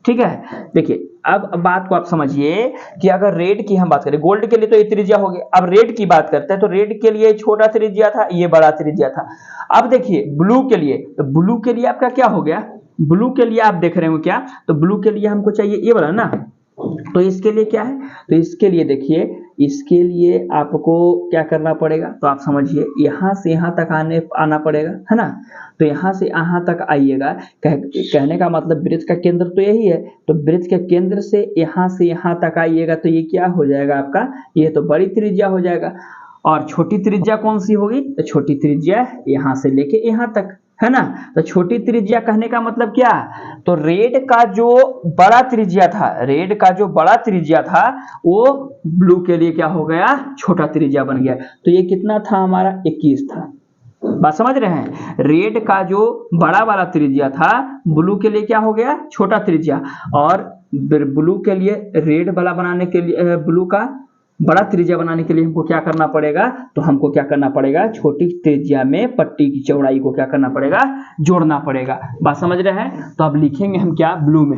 Speaker 1: ठीक है। देखिए अब बात को आप समझिए कि अगर रेड की हम बात करें, गोल्ड के लिए तो ये त्रिज्या हो गया, अब रेड की बात करते हैं तो रेड के लिए छोटा त्रिज्या था, ये बड़ा त्रिज्या था। अब देखिए ब्लू के लिए, तो ब्लू के लिए आपका क्या हो गया, ब्लू के लिए आप देख रहे हो क्या, तो ब्लू के लिए हमको चाहिए ये वाला ना, तो इसके लिए क्या है, तो इसके लिए देखिए, इसके लिए आपको क्या करना पड़ेगा, तो आप समझिए यहाँ से यहाँ तक आना पड़ेगा, है ना। तो यहाँ से यहाँ तक आइएगा, कहने का मतलब वृत्त का केंद्र तो यही है, तो वृत्त के केंद्र से यहाँ तक आइएगा, तो ये क्या हो जाएगा आपका, ये तो बड़ी त्रिज्या हो जाएगा। और छोटी त्रिज्या कौन सी होगी, तो छोटी त्रिज्या यहाँ से लेके यहाँ तक, है ना। तो छोटी त्रिज्या कहने का मतलब क्या, तो रेड का जो बड़ा त्रिज्या था, रेड का जो बड़ा त्रिज्या था वो ब्लू के लिए क्या हो गया, छोटा त्रिज्या बन गया। तो ये कितना था हमारा, 21 था। बात समझ रहे हैं, रेड का जो बड़ा वाला त्रिज्या था ब्लू के लिए क्या हो गया, छोटा त्रिज्या। और ब्लू के लिए, रेड वाला बनाने के लिए, ब्लू का बड़ा त्रिज्या बनाने के लिए हमको क्या करना पड़ेगा, तो हमको क्या करना पड़ेगा, छोटी त्रिज्या में पट्टी की चौड़ाई को क्या करना पड़ेगा, जोड़ना पड़ेगा। बात समझ रहे हैं। तो अब लिखेंगे हम क्या, ब्लू में,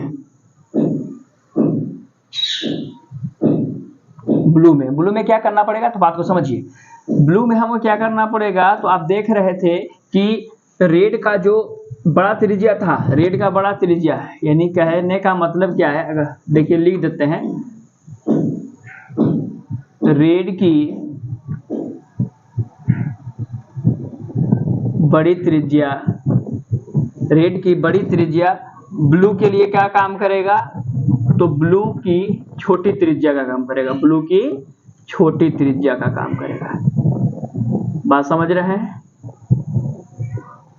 Speaker 1: ब्लू में क्या करना पड़ेगा, तो बात को समझिए। ब्लू में हमको क्या करना पड़ेगा, तो आप देख रहे थे कि रेड का जो बड़ा त्रिज्या था, रेड का बड़ा त्रिज्या, यानी कहने का मतलब क्या है, अगर देखिए लिख देते हैं, रेड की बड़ी त्रिज्या, रेड की बड़ी त्रिज्या ब्लू के लिए क्या काम करेगा, तो ब्लू की छोटी त्रिज्या का काम करेगा, ब्लू की छोटी त्रिज्या का काम करेगा। बात समझ रहे हैं,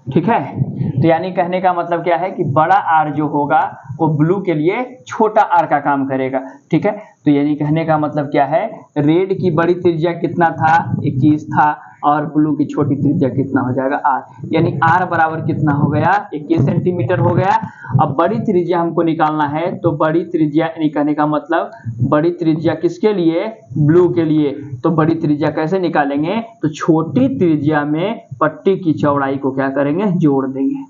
Speaker 1: ठीक है। तो यानी कहने का मतलब क्या है कि बड़ा आर जो होगा वो ब्लू के लिए छोटा आर का काम करेगा, ठीक है। तो यानी कहने का मतलब क्या है, रेड की बड़ी त्रिज्या कितना था, 21 था, और ब्लू की छोटी त्रिज्या कितना हो जाएगा, आर, यानी आर बराबर कितना हो गया, 21 सेंटीमीटर हो गया। अब बड़ी त्रिज्या हमको निकालना है, तो बड़ी त्रिज्या यानी कहने का मतलब बड़ी त्रिज्या किसके लिए, ब्लू के लिए। तो बड़ी त्रिज्या कैसे निकालेंगे, तो छोटी त्रिज्या में पट्टी की चौड़ाई को क्या करेंगे, जोड़ देंगे,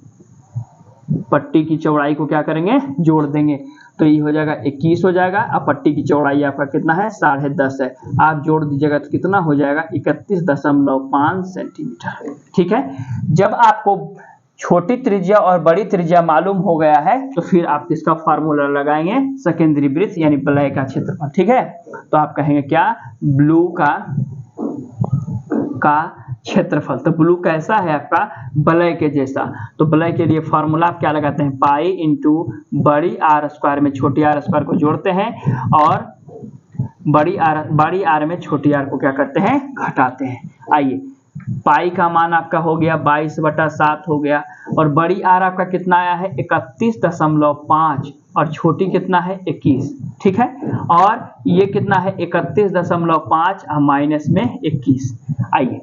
Speaker 1: पट्टी की चौड़ाई को क्या करेंगे, जोड़ देंगे। तो ये हो जाएगा 21 हो जाएगा। अब पट्टी की चौड़ाई आपका कितना है, 10.5 है, आप जोड़ दीजिएगा तो कितना हो जाएगा, 31.5 सेंटीमीटर, ठीक है। जब आपको छोटी त्रिज्या और बड़ी त्रिज्या मालूम हो गया है, तो फिर आप किसका फार्मूला लगाएंगे, सेकेंडरी वृत्त यानी वलय का क्षेत्रफल, ठीक है। तो आप कहेंगे क्या, ब्लू का क्षेत्रफल। तो ब्लू कैसा है आपका, वलय के जैसा। तो वलय के लिए फॉर्मूला आप क्या लगाते हैं, पाई इंटू बड़ी आर स्क्वायर में छोटी आर स्क्वायर को जोड़ते हैं, और बड़ी आर में छोटी आर को क्या करते हैं, घटाते हैं। आइए, पाई का मान आपका हो गया 22/7 हो गया, और बड़ी आर आपका कितना आया है, 31.5, और छोटी कितना है, 21, ठीक है। और ये कितना है, 31.5 माइनस में 21। आइए,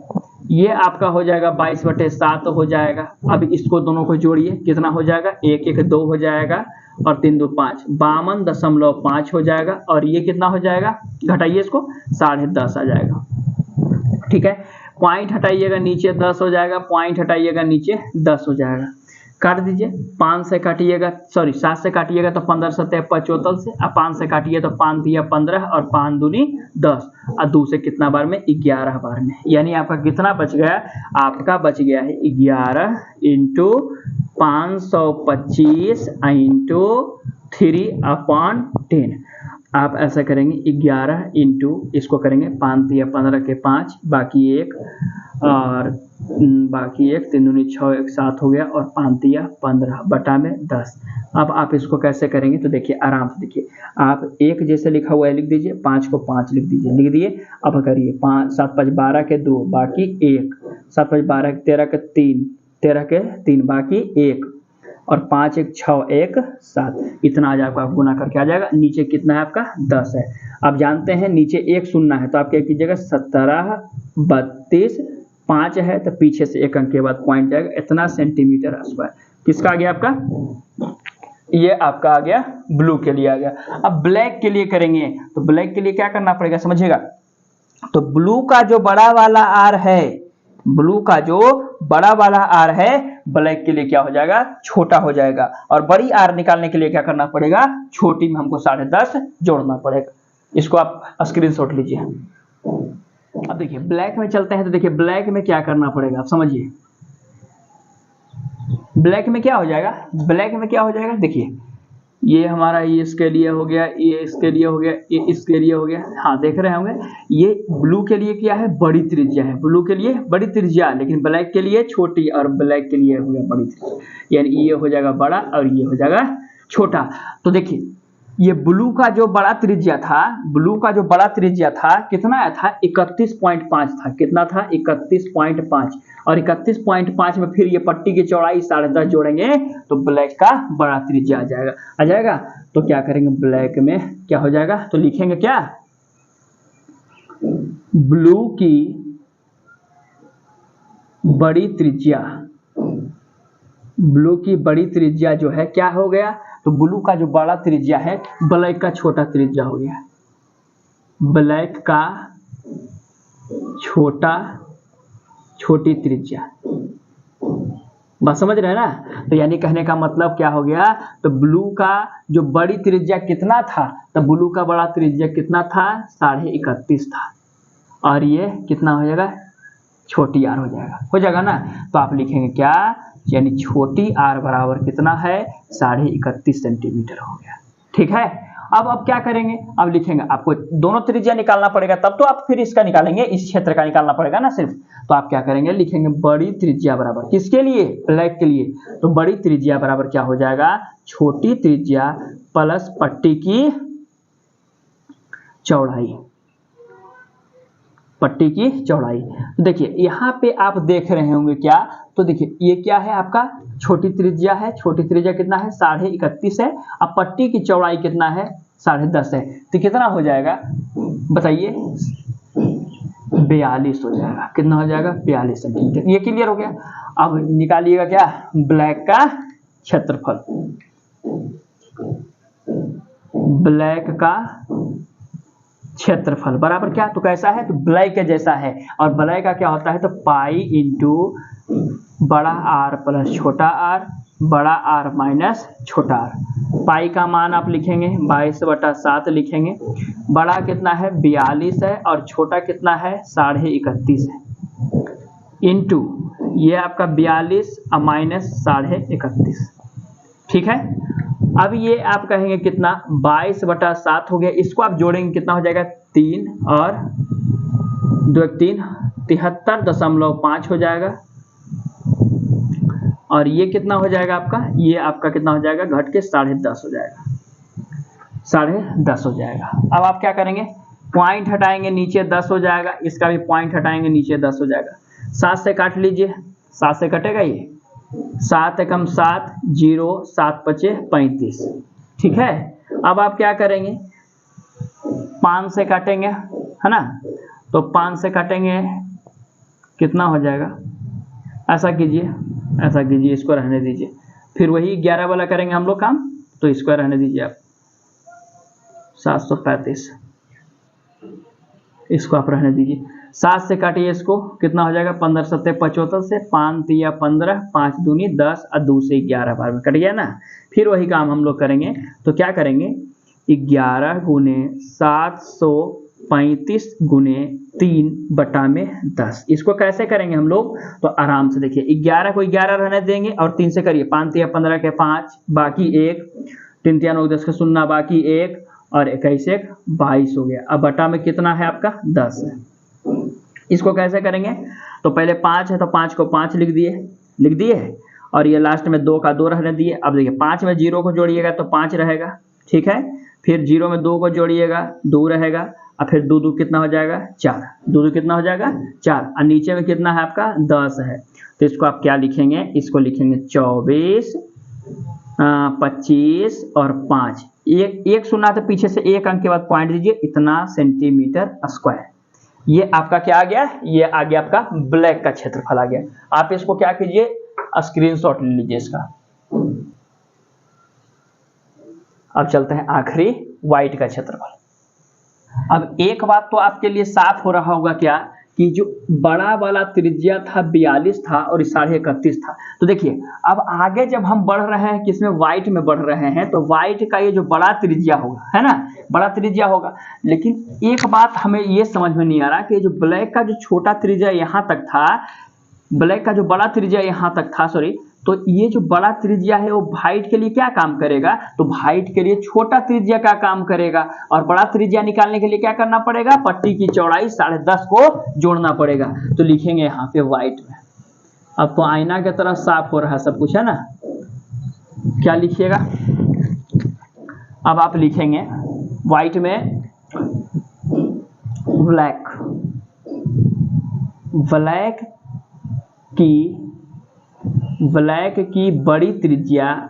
Speaker 1: ये आपका हो जाएगा 22/7 हो जाएगा। अब इसको दोनों को जोड़िए, कितना हो जाएगा, 1 1 2 हो जाएगा, और 3 2 5, 52.5 हो जाएगा। और ये कितना हो जाएगा, घटाइए इसको, 10.5 आ जाएगा, ठीक है। पॉइंट हटाइएगा नीचे 10 हो जाएगा, पॉइंट हटाइएगा नीचे 10 हो जाएगा। काट दीजिए, 5 से काटिएगा, सॉरी 7 से काटिएगा तो 15 7 75 से, अब 5 से काटिए तो 5 दिया 15, और 5 दूनी 10, और 2 से कितना बार में, 11 बार में। यानी आपका कितना बच गया, आपका बच गया है 11 इंटू 525 इंटू 3/10। आप ऐसा करेंगे 11 इंटू इसको करेंगे 5 दिया 15 के 5, बाकी 1, और बाकी 1, 3 दूनी 6, 1 7 हो गया, और 5 दिया 15 बटा में 10। अब आप इसको कैसे करेंगे, तो देखिए आराम से देखिए, आप 1 जैसे लिखा हुआ है लिख दीजिए, 5 को 5 लिख दीजिए, लिख दिए। अब करिए 5 7 5 12 के 2, बाकी 1, 7 5 12 13 के 3, 13 के 3, बाकी 1, और 5 1 6 1 7, इतना आज आपका गुना करके आ जाएगा। नीचे कितना है आपका, 10 है। आप जानते हैं नीचे 1 शून्य है, तो आप क्या कीजिएगा, 17 32 5 है, तो पीछे से 1 अंक के बाद पॉइंट जाएगा, इतना सेंटीमीटर स्क्वायर। किसका आ गया आपका, ये आपका आ गया, ब्लू के लिए आ गया। अब ब्लैक के लिए करेंगे, तो ब्लैक के लिए क्या करना पड़ेगा, समझिएगा। तो ब्लू का जो बड़ा वाला आर है ब्लू का जो बड़ा वाला आर है ब्लैक के लिए क्या हो जाएगा, छोटा हो जाएगा। और बड़ी आर निकालने के लिए क्या करना पड़ेगा, छोटी में हमको 10.5 जोड़ना पड़ेगा। इसको आप स्क्रीनशॉट लीजिए। अब देखिए ब्लैक में चलते हैं, तो देखिए ब्लैक में क्या करना पड़ेगा आप समझिए। ब्लैक में क्या हो जाएगा, ब्लैक में क्या हो जाएगा, देखिए ये हमारा ये इसके लिए हो गया, ये इसके लिए हो गया, ये इसके लिए हो गया। हाँ देख रहे होंगे, ये ब्लू के लिए क्या है, बड़ी त्रिज्या है, ब्लू के लिए बड़ी त्रिज्या, लेकिन ब्लैक के लिए छोटी, और ब्लैक के लिए हो गया बड़ी त्रिज्या, यानी ये हो जाएगा बड़ा और ये हो जाएगा छोटा। तो देखिए ये ब्लू का जो बड़ा त्रिज्या था, ब्लू का जो बड़ा त्रिज्या था कितना आया था, 31.5 था। कितना था, 31.5। और 31.5 में फिर ये पट्टी की चौड़ाई 10.5 जोड़ेंगे तो ब्लैक का बड़ा त्रिज्या आ जाएगा। तो क्या करेंगे, ब्लैक में क्या हो जाएगा, तो लिखेंगे क्या, ब्लू की बड़ी त्रिज्या, ब्लू की बड़ी त्रिज्या जो है क्या हो गया, तो ब्लू का जो बड़ा त्रिज्या है ब्लैक का छोटा त्रिज्या हो गया, ब्लैक का छोटी त्रिज्या। बात समझ रहे हैं ना। तो यानी कहने का मतलब क्या हो गया, तो ब्लू का जो बड़ी त्रिज्या कितना था, तो ब्लू का बड़ा त्रिज्या कितना था, 31.5 था, और ये कितना हो जाएगा, छोटी आर हो जाएगा ना। तो आप लिखेंगे क्या, यानी छोटी आर बराबर कितना है, 31.5 सेंटीमीटर हो गया। ठीक है, अब क्या करेंगे, अब लिखेंगे, आपको दोनों त्रिज्या निकालना पड़ेगा, तब तो आप फिर इसका निकालेंगे, इस क्षेत्र का निकालना पड़ेगा ना सिर्फ। तो आप क्या करेंगे, लिखेंगे बड़ी त्रिज्या बराबर किसके लिए, ब्लैक के लिए। तो बड़ी त्रिज्या बराबर क्या हो जाएगा, छोटी त्रिज्या प्लस पट्टी की चौड़ाई, पट्टी की चौड़ाई। तो देखिए यहाँ पे आप देख रहे होंगे क्या, तो देखिए ये क्या है, आपका छोटी त्रिज्या है, छोटी त्रिज्या कितना है, 31.5 है। अब पट्टी की चौड़ाई कितना है, 10.5 है। तो कितना हो जाएगा बताइए, 42 हो जाएगा। कितना हो जाएगा, 42 सेंटीमीटर। ये क्लियर हो गया। अब निकालिएगा क्या, ब्लैक का क्षेत्रफल, ब्लैक का क्षेत्रफल बराबर क्या, तो कैसा है, तो ब्लैक के जैसा है। और ब्लैक का क्या होता है, तो पाई इंटू बड़ा आर प्लस छोटा आर, बड़ा आर माइनस छोटा आर। पाई का मान आप लिखेंगे 22/7 लिखेंगे। बड़ा कितना है, 42 है, और छोटा कितना है, 31.5 है, इंटू ये आपका 42 और माइनस 31.5। ठीक है, अब ये आप कहेंगे कितना, 22/7 हो गया। इसको आप जोड़ेंगे कितना हो जाएगा, 3 और 2 3, 73.5 हो जाएगा। और ये कितना हो जाएगा आपका, ये आपका कितना हो जाएगा, घट के 10.5 हो जाएगा, 10.5 हो जाएगा। अब आप क्या करेंगे, पॉइंट हटाएंगे, नीचे 10 हो जाएगा, इसका भी पॉइंट हटाएंगे, नीचे 10 हो जाएगा। 7 से काट लीजिए, 7 से कटेगा ये, 7 एकम 7, 0, 7 पचे 35। ठीक है, अब आप क्या करेंगे, 5 से काटेंगे, है ना। तो 5 से काटेंगे कितना हो जाएगा, ऐसा कीजिए, इसको रहने दीजिए। फिर वही 11 वाला करेंगे हम लोग काम, तो इसको रहने दीजिए आप, 735, इसको आप रहने दीजिए। 7 से काटिए इसको, कितना हो जाएगा, 15 7 75 से 5 3 15, 5 दूनी 10 और 2 से 11 बार में कट गया ना। फिर वही काम हम लोग करेंगे, तो क्या करेंगे, 11 गुने 735 गुने 3/10। इसको कैसे करेंगे हम लोग, तो आराम से देखिए, 11 को 11 रहने देंगे और 3 से करिए, 5 3 15 के 5, बाकी 1, 3 3 9 10 का 0, बाकी 1, और 21 1 22 हो गया। अब बटा में कितना है आपका, 10 है। इसको कैसे करेंगे, तो पहले 5 है तो 5 को 5 लिख दिए, और ये लास्ट में 2 का 2 रहने दिए। अब देखिए 5 में 0 को जोड़िएगा तो 5 रहेगा, ठीक है। फिर 0 में 2 को जोड़िएगा, 2 रहेगा, और फिर 2 2 कितना हो जाएगा, 4, 2 2 कितना हो जाएगा, 4, और नीचे में कितना है आपका, 10 है। तो इसको आप क्या लिखेंगे, इसको लिखेंगे 24, 25 और 5, एक सुना तो पीछे से 1 अंक के बाद पॉइंट दीजिए, इतना सेंटीमीटर स्क्वायर। ये आपका क्या आ गया, ये आ गया आपका ब्लैक का क्षेत्रफल आ गया। आप इसको क्या कीजिए, स्क्रीनशॉट ले लीजिए इसका। अब चलते हैं आखिरी, व्हाइट का क्षेत्रफल। अब एक बात तो आपके लिए साफ हो रहा होगा क्या, कि जो बड़ा वाला त्रिज्या था 42 था और 31.5 था। तो देखिए अब आगे जब हम बढ़ रहे हैं किसमें, व्हाइट में बढ़ रहे हैं, तो व्हाइट का ये जो बड़ा त्रिज्या होगा, है ना, बड़ा त्रिज्या होगा। लेकिन एक बात हमें ये समझ में नहीं आ रहा कि जो ब्लैक का जो छोटा त्रिज्या यहाँ तक था, ब्लैक का जो बड़ा त्रिज्या यहाँ तक था, सॉरी, तो ये जो बड़ा त्रिज्या है वो व्हाइट के लिए क्या काम करेगा, तो व्हाइट के लिए छोटा त्रिज्या का काम करेगा। और बड़ा त्रिज्या निकालने के लिए क्या करना पड़ेगा, पट्टी की चौड़ाई 10.5 को जोड़ना पड़ेगा। तो लिखेंगे यहाँ पे व्हाइट में। अब तो आईना की तरह साफ हो रहा है सब कुछ, है ना। क्या लिखिएगा, अब आप लिखेंगे व्हाइट में ब्लैक, ब्लैक की बड़ी त्रिज्या,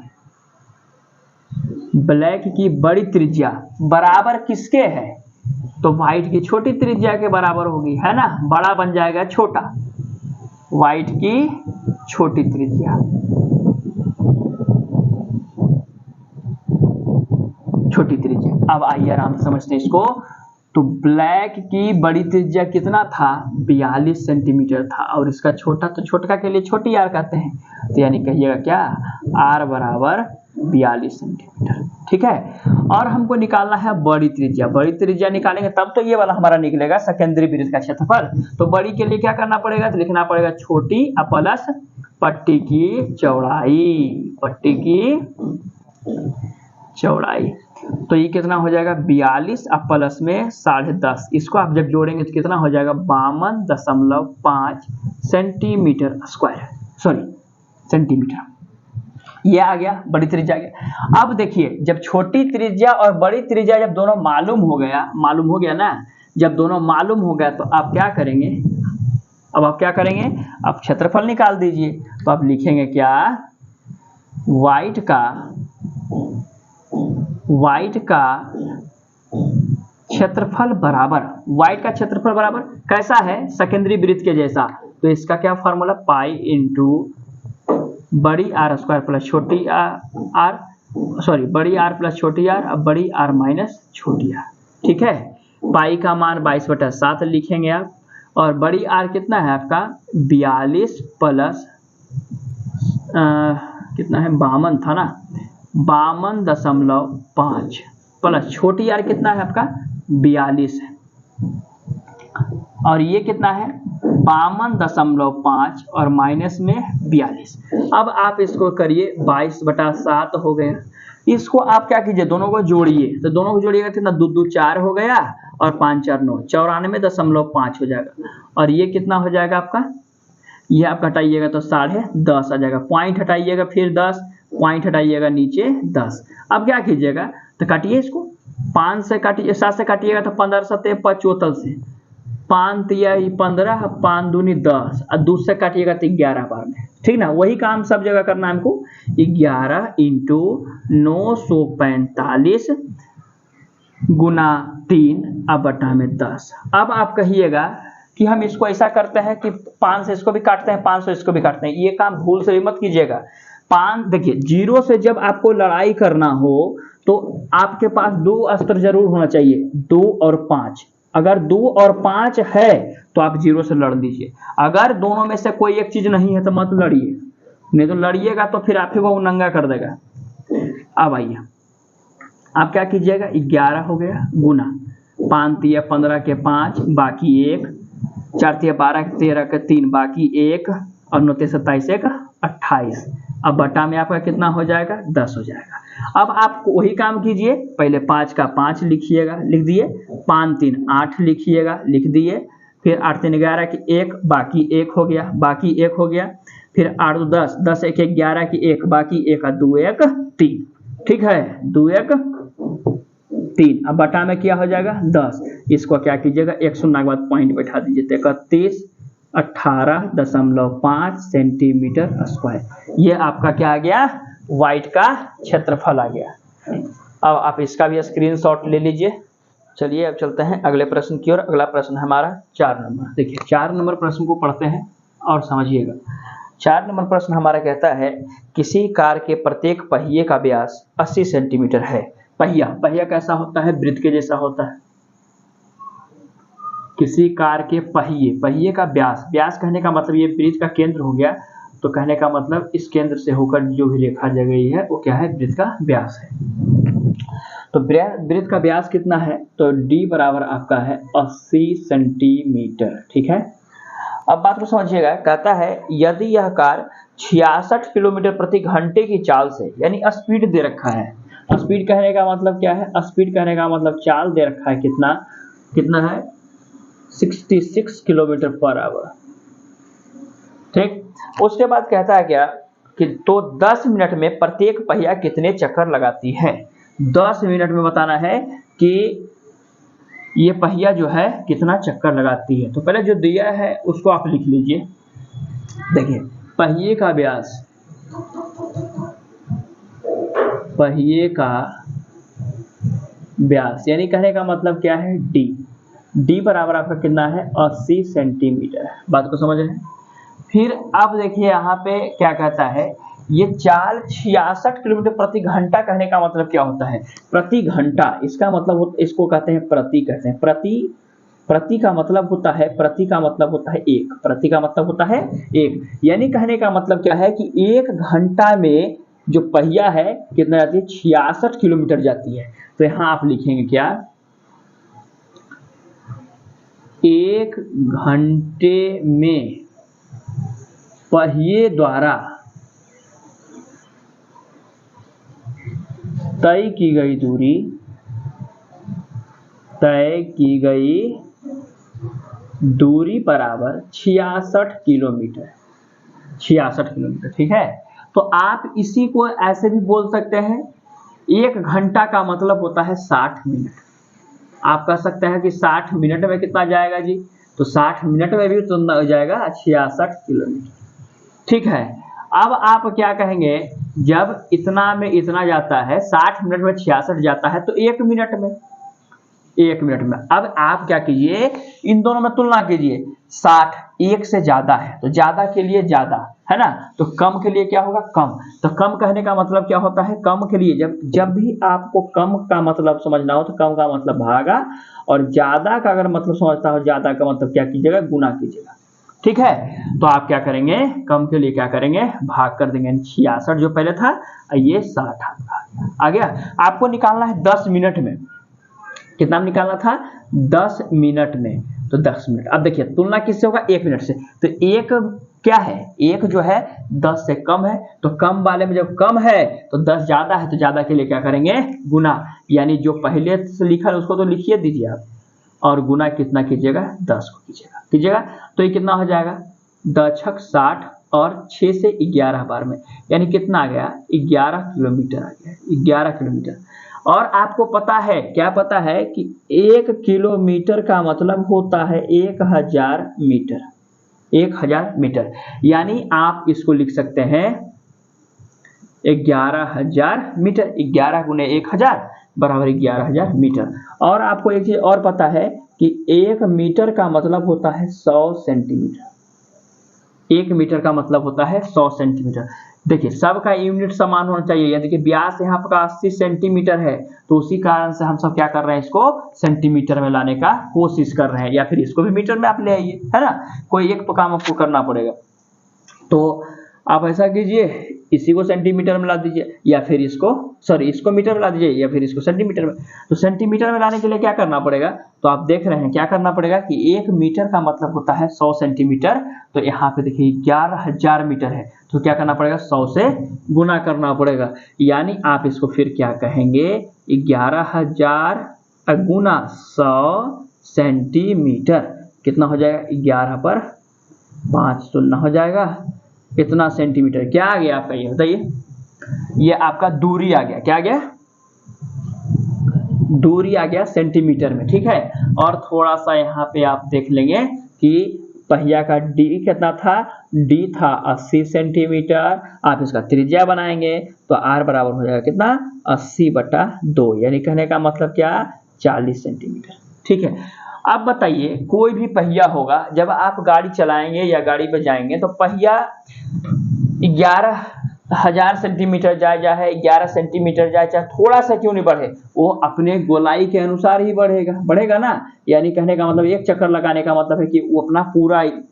Speaker 1: ब्लैक की बड़ी त्रिज्या बराबर किसके है, तो व्हाइट की छोटी त्रिज्या के बराबर होगी, है ना। बड़ा बन जाएगा छोटा, व्हाइट की छोटी त्रिज्या, छोटी त्रिज्या। अब आइए आराम से समझते हैं इसको। तो ब्लैक की बड़ी त्रिज्या कितना था, 42 सेंटीमीटर था, और इसका छोटा, तो छोटका के लिए छोटी आर कहते हैं, तो यानी कहिएगा क्या, आर बराबर 42 सेंटीमीटर, ठीक है। और हमको निकालना है बड़ी त्रिज्या। बड़ी त्रिज्या निकालेंगे तब तो ये वाला हमारा निकलेगा सेकेंडरी वृत्त का क्षेत्रफल। तो बड़ी के लिए क्या करना पड़ेगा, तो लिखना पड़ेगा छोटी प्लस पट्टी की चौड़ाई, पट्टी की चौड़ाई। तो ये कितना हो जाएगा, 42 अब प्लस में 10.5, इसको आप जब जोड़ेंगे तो कितना हो जाएगा, 52.5 सेंटीमीटर स्क्वायर, सॉरी सेंटीमीटर। ये आ गया, बड़ी त्रिज्या आ गया। अब देखिए जब छोटी त्रिज्या और बड़ी त्रिज्या जब दोनों मालूम हो गया ना, जब दोनों मालूम हो गया तो आप क्या करेंगे, अब आप क्या करेंगे, आप क्षेत्रफल निकाल दीजिए। तो आप लिखेंगे क्या, व्हाइट का क्षेत्रफल बराबर, व्हाइट का क्षेत्रफल बराबर कैसा है, सेकेंडरी वृत्त के जैसा। तो इसका क्या फार्मूला, पाई इंटू बड़ी आर स्क्वायर प्लस छोटी आर, सॉरी बड़ी आर प्लस छोटी आर, अब बड़ी आर माइनस छोटी आर, ठीक है। पाई का मान 22/7 लिखेंगे आप, और बड़ी आर कितना है आपका 42 प्लस कितना है 52 था ना, 52.5 प्लस छोटी आर कितना है आपका 42 है, और ये कितना है 52.5 और माइनस में 42। अब आप इसको करिए 22/7 हो गया। इसको आप क्या कीजिए, दोनों को जोड़िए, तो दोनों को जोड़िएगा कितना, 2 2 4 हो गया और 5 4 9, 94.5 हो जाएगा। और ये कितना हो जाएगा आपका, ये आप हटाइएगा तो 10.5 आ जाएगा, पॉइंट हटाइएगा फिर 10, पॉइंट हटाइएगा नीचे 10। अब क्या कीजिएगा, तो काटिए इसको, 5 से काटिए, 7 से काटिएगा तो 15 7 75 से, 5 तिया 15, 5 दूनी 10, और 2 से काटिएगा तो 11 बार में, ठीक ना। वही काम सब जगह करना है हमको, 11 इंटू 945 गुना 3 अब बटा में 10। अब आप कहिएगा कि हम इसको ऐसा करते हैं कि 5 से इसको भी काटते हैं, 5 से इसको भी काटते हैं, ये काम भूल से भी मत कीजिएगा। 5 देखिए, 0 से जब आपको लड़ाई करना हो तो आपके पास 2 अस्त्र जरूर होना चाहिए, 2 और 5। अगर 2 और 5 है तो आप 0 से लड़ लीजिए। अगर दोनों में से कोई एक चीज नहीं है तो मत लड़िए, नहीं तो लड़िएगा तो फिर आप ही को नंगा कर देगा। अब आइए आप क्या कीजिएगा, 11 हो गया गुना 5 तिया 15 के 5 बाकी 1, 4 तिया 12 के 13 के 3 बाकी 1, और 9 तिया 27 1 28। अब बटा में आपका कितना हो जाएगा, 10 हो जाएगा। अब आप वही काम कीजिए, पहले 5 का 5 लिखिएगा, लिख दिए, 5 3 8 लिखिएगा, लिख दिए, फिर 8 3 11 की 1 बाकी 1 हो गया, बाकी 1 हो गया, फिर 8 2 10, 10 1 11 की 1 बाकी 1 2 1 3, ठीक है, 2 1 3। अब बटा में क्या हो जाएगा 10, इसको क्या कीजिएगा 1 शून्य के बाद पॉइंट बैठा दीजिए, 31.18.5 सेंटीमीटर स्क्वायर। ये आपका क्या आ गया, व्हाइट का क्षेत्रफल आ गया। अब आप इसका भी स्क्रीनशॉट ले लीजिए। चलिए अब चलते हैं अगले प्रश्न की ओर। अगला प्रश्न हमारा 4 नंबर। देखिए 4 नंबर प्रश्न को पढ़ते हैं और समझिएगा। 4 नंबर प्रश्न हमारा कहता है, किसी कार के प्रत्येक पहिए का व्यास 80 सेंटीमीटर है। पहिया कैसा होता है, वृत्त के जैसा होता है, किसी कार के पहिए, पहिए का व्यास, व्यास कहने का मतलब ये ब्रिज का केंद्र हो गया, तो कहने का मतलब इस केंद्र से होकर जो भी रेखा जा गई है वो क्या है, ब्रिज का व्यास है। तो ब्रिज का व्यास कितना है, तो d बराबर आपका है 80 सेंटीमीटर। ठीक है, अब बात को समझिएगा, कहता है यदि यह कार 66 किलोमीटर प्रति घंटे की चाल से, यानी स्पीड दे रखा है, स्पीड कहने का मतलब क्या है, स्पीड कहने का मतलब चाल दे रखा है, कितना कितना है 66 किलोमीटर पर आवर। ठीक, उसके बाद कहता है क्या कि तो 10 मिनट में प्रत्येक पहिया कितने चक्कर लगाती है। 10 मिनट में बताना है कि ये पहिया जो है कितना चक्कर लगाती है। तो पहले जो दिया है उसको आप लिख लीजिए। देखिए, पहिए का व्यास, पहिए का व्यास यानी कहने का मतलब क्या है, d बराबर आपका कितना है 80 सेंटीमीटर। बात को समझ रहे हैं। फिर अब देखिए यहाँ पे क्या कहता है, ये चाल 66 किलोमीटर प्रति घंटा कहने का मतलब क्या होता है, प्रति घंटा। इसका मतलब इसको कहते हैं प्रति, कहते हैं प्रति का मतलब होता है, प्रति का मतलब होता है एक, प्रति का मतलब होता है एक, यानी कहने का मतलब क्या है कि एक घंटा में जो पहिया है कितना जाती है, 66 किलोमीटर जाती है। तो यहाँ आप लिखेंगे क्या, एक घंटे में पहिए द्वारा तय की गई दूरी, तय की गई दूरी बराबर 66 किलोमीटर, 66 किलोमीटर। ठीक है, तो आप इसी को ऐसे भी बोल सकते हैं, एक घंटा का मतलब होता है 60 मिनट। आप कह सकते हैं कि 60 मिनट में कितना जाएगा जी, तो 60 मिनट में भी तो हो जाएगा 66 किलोमीटर। ठीक है, अब आप क्या कहेंगे, जब इतना में इतना जाता है, 60 मिनट में 66 जाता है, तो एक मिनट में, एक मिनट में। अब आप क्या कीजिए, इन दोनों में तुलना कीजिए, 60 एक से ज्यादा है तो ज्यादा के लिए ज्यादा है ना, तो कम के लिए क्या होगा, कम। तो कम कहने का मतलब क्या होता है, कम के लिए जब भी आपको कम का मतलब समझना हो तो कम का मतलब भागा, और ज्यादा का अगर मतलब समझता हो, ज्यादा का मतलब क्या कीजिएगा, गुना कीजिएगा। ठीक है, तो आप क्या करेंगे, कम के लिए क्या करेंगे, भाग कर देंगे। 66 जो पहले था, ये 60 आ गया। आपको निकालना है 10 मिनट में, कितना निकालना था, 10 मिनट में, तो 10 मिनट। अब देखिए तुलना किससे होगा, 1 मिनट से। तो एक क्या है, एक जो है 10 से कम है, तो कम वाले में जब कम है तो 10 ज्यादा है, तो ज्यादा के लिए क्या करेंगे, गुना। यानी जो पहले से लिखा है उसको तो लिखिए दीजिए आप, और गुना कितना कीजिएगा, 10 को कीजिएगा। तो ये कितना हो जाएगा, 10 छक 60 और 6 से 11 बार में, यानी कितना आ गया, 11 किलोमीटर आ गया, 11 किलोमीटर। और आपको पता है, क्या पता है कि 1 किलोमीटर का मतलब होता है 1000 मीटर, 1000 मीटर। यानी आप इसको लिख सकते हैं 11,000 मीटर, 11 गुने 1000 बराबर 11,000 मीटर। और आपको एक चीज और पता है कि 1 मीटर का मतलब होता है 100 सेंटीमीटर, 1 मीटर का मतलब होता है 100 सेंटीमीटर। देखिए सबका यूनिट समान होना चाहिए, यानी कि व्यास यहाँ पर 80 सेंटीमीटर है, तो उसी कारण से हम सब क्या कर रहे हैं, इसको सेंटीमीटर में लाने का कोशिश कर रहे हैं, या फिर इसको भी मीटर में आप ले आइए, है ना, कोई एक काम आपको करना पड़ेगा। तो आप ऐसा कीजिए, इसी को सेंटीमीटर में ला दीजिए, या फिर इसको मीटर में ला दीजिए, या फिर इसको सेंटीमीटर में। तो सेंटीमीटर में लाने के लिए क्या करना पड़ेगा, तो आप देख रहे हैं क्या करना पड़ेगा कि 1 मीटर का मतलब होता है 100 सेंटीमीटर। तो यहाँ पे देखिए 11,000 मीटर है, तो क्या करना पड़ेगा, 100 से गुना करना पड़ेगा। यानी आप इसको फिर क्या कहेंगे, 11,000 गुना 100 सेंटीमीटर, कितना हो जाएगा, 11 पर 5 शून्य हो जाएगा, इतना सेंटीमीटर। क्या आ गया आपका, ये बताइए, ये आपका दूरी आ गया, क्या आ गया, दूरी आ गया सेंटीमीटर में। ठीक है, और थोड़ा सा यहाँ पे आप देख लेंगे कि पहिया का डी कितना था, डी था 80 सेंटीमीटर। आप इसका त्रिज्या बनाएंगे तो आर बराबर हो जाएगा कितना, 80/2, यानी कहने का मतलब क्या, 40 सेंटीमीटर। ठीक है, अब बताइए कोई भी पहिया होगा, जब आप गाड़ी चलाएंगे या गाड़ी पे जाएंगे तो पहिया 11 1000 सेंटीमीटर जाए चाहे 11 सेंटीमीटर जाए, चाहे थोड़ा सा क्यों नहीं बढ़े, वो अपने गोलाई के अनुसार ही बढ़ेगा ना। यानी कहने का मतलब एक चक्कर लगाने का मतलब है कि वो अपना पूरा एक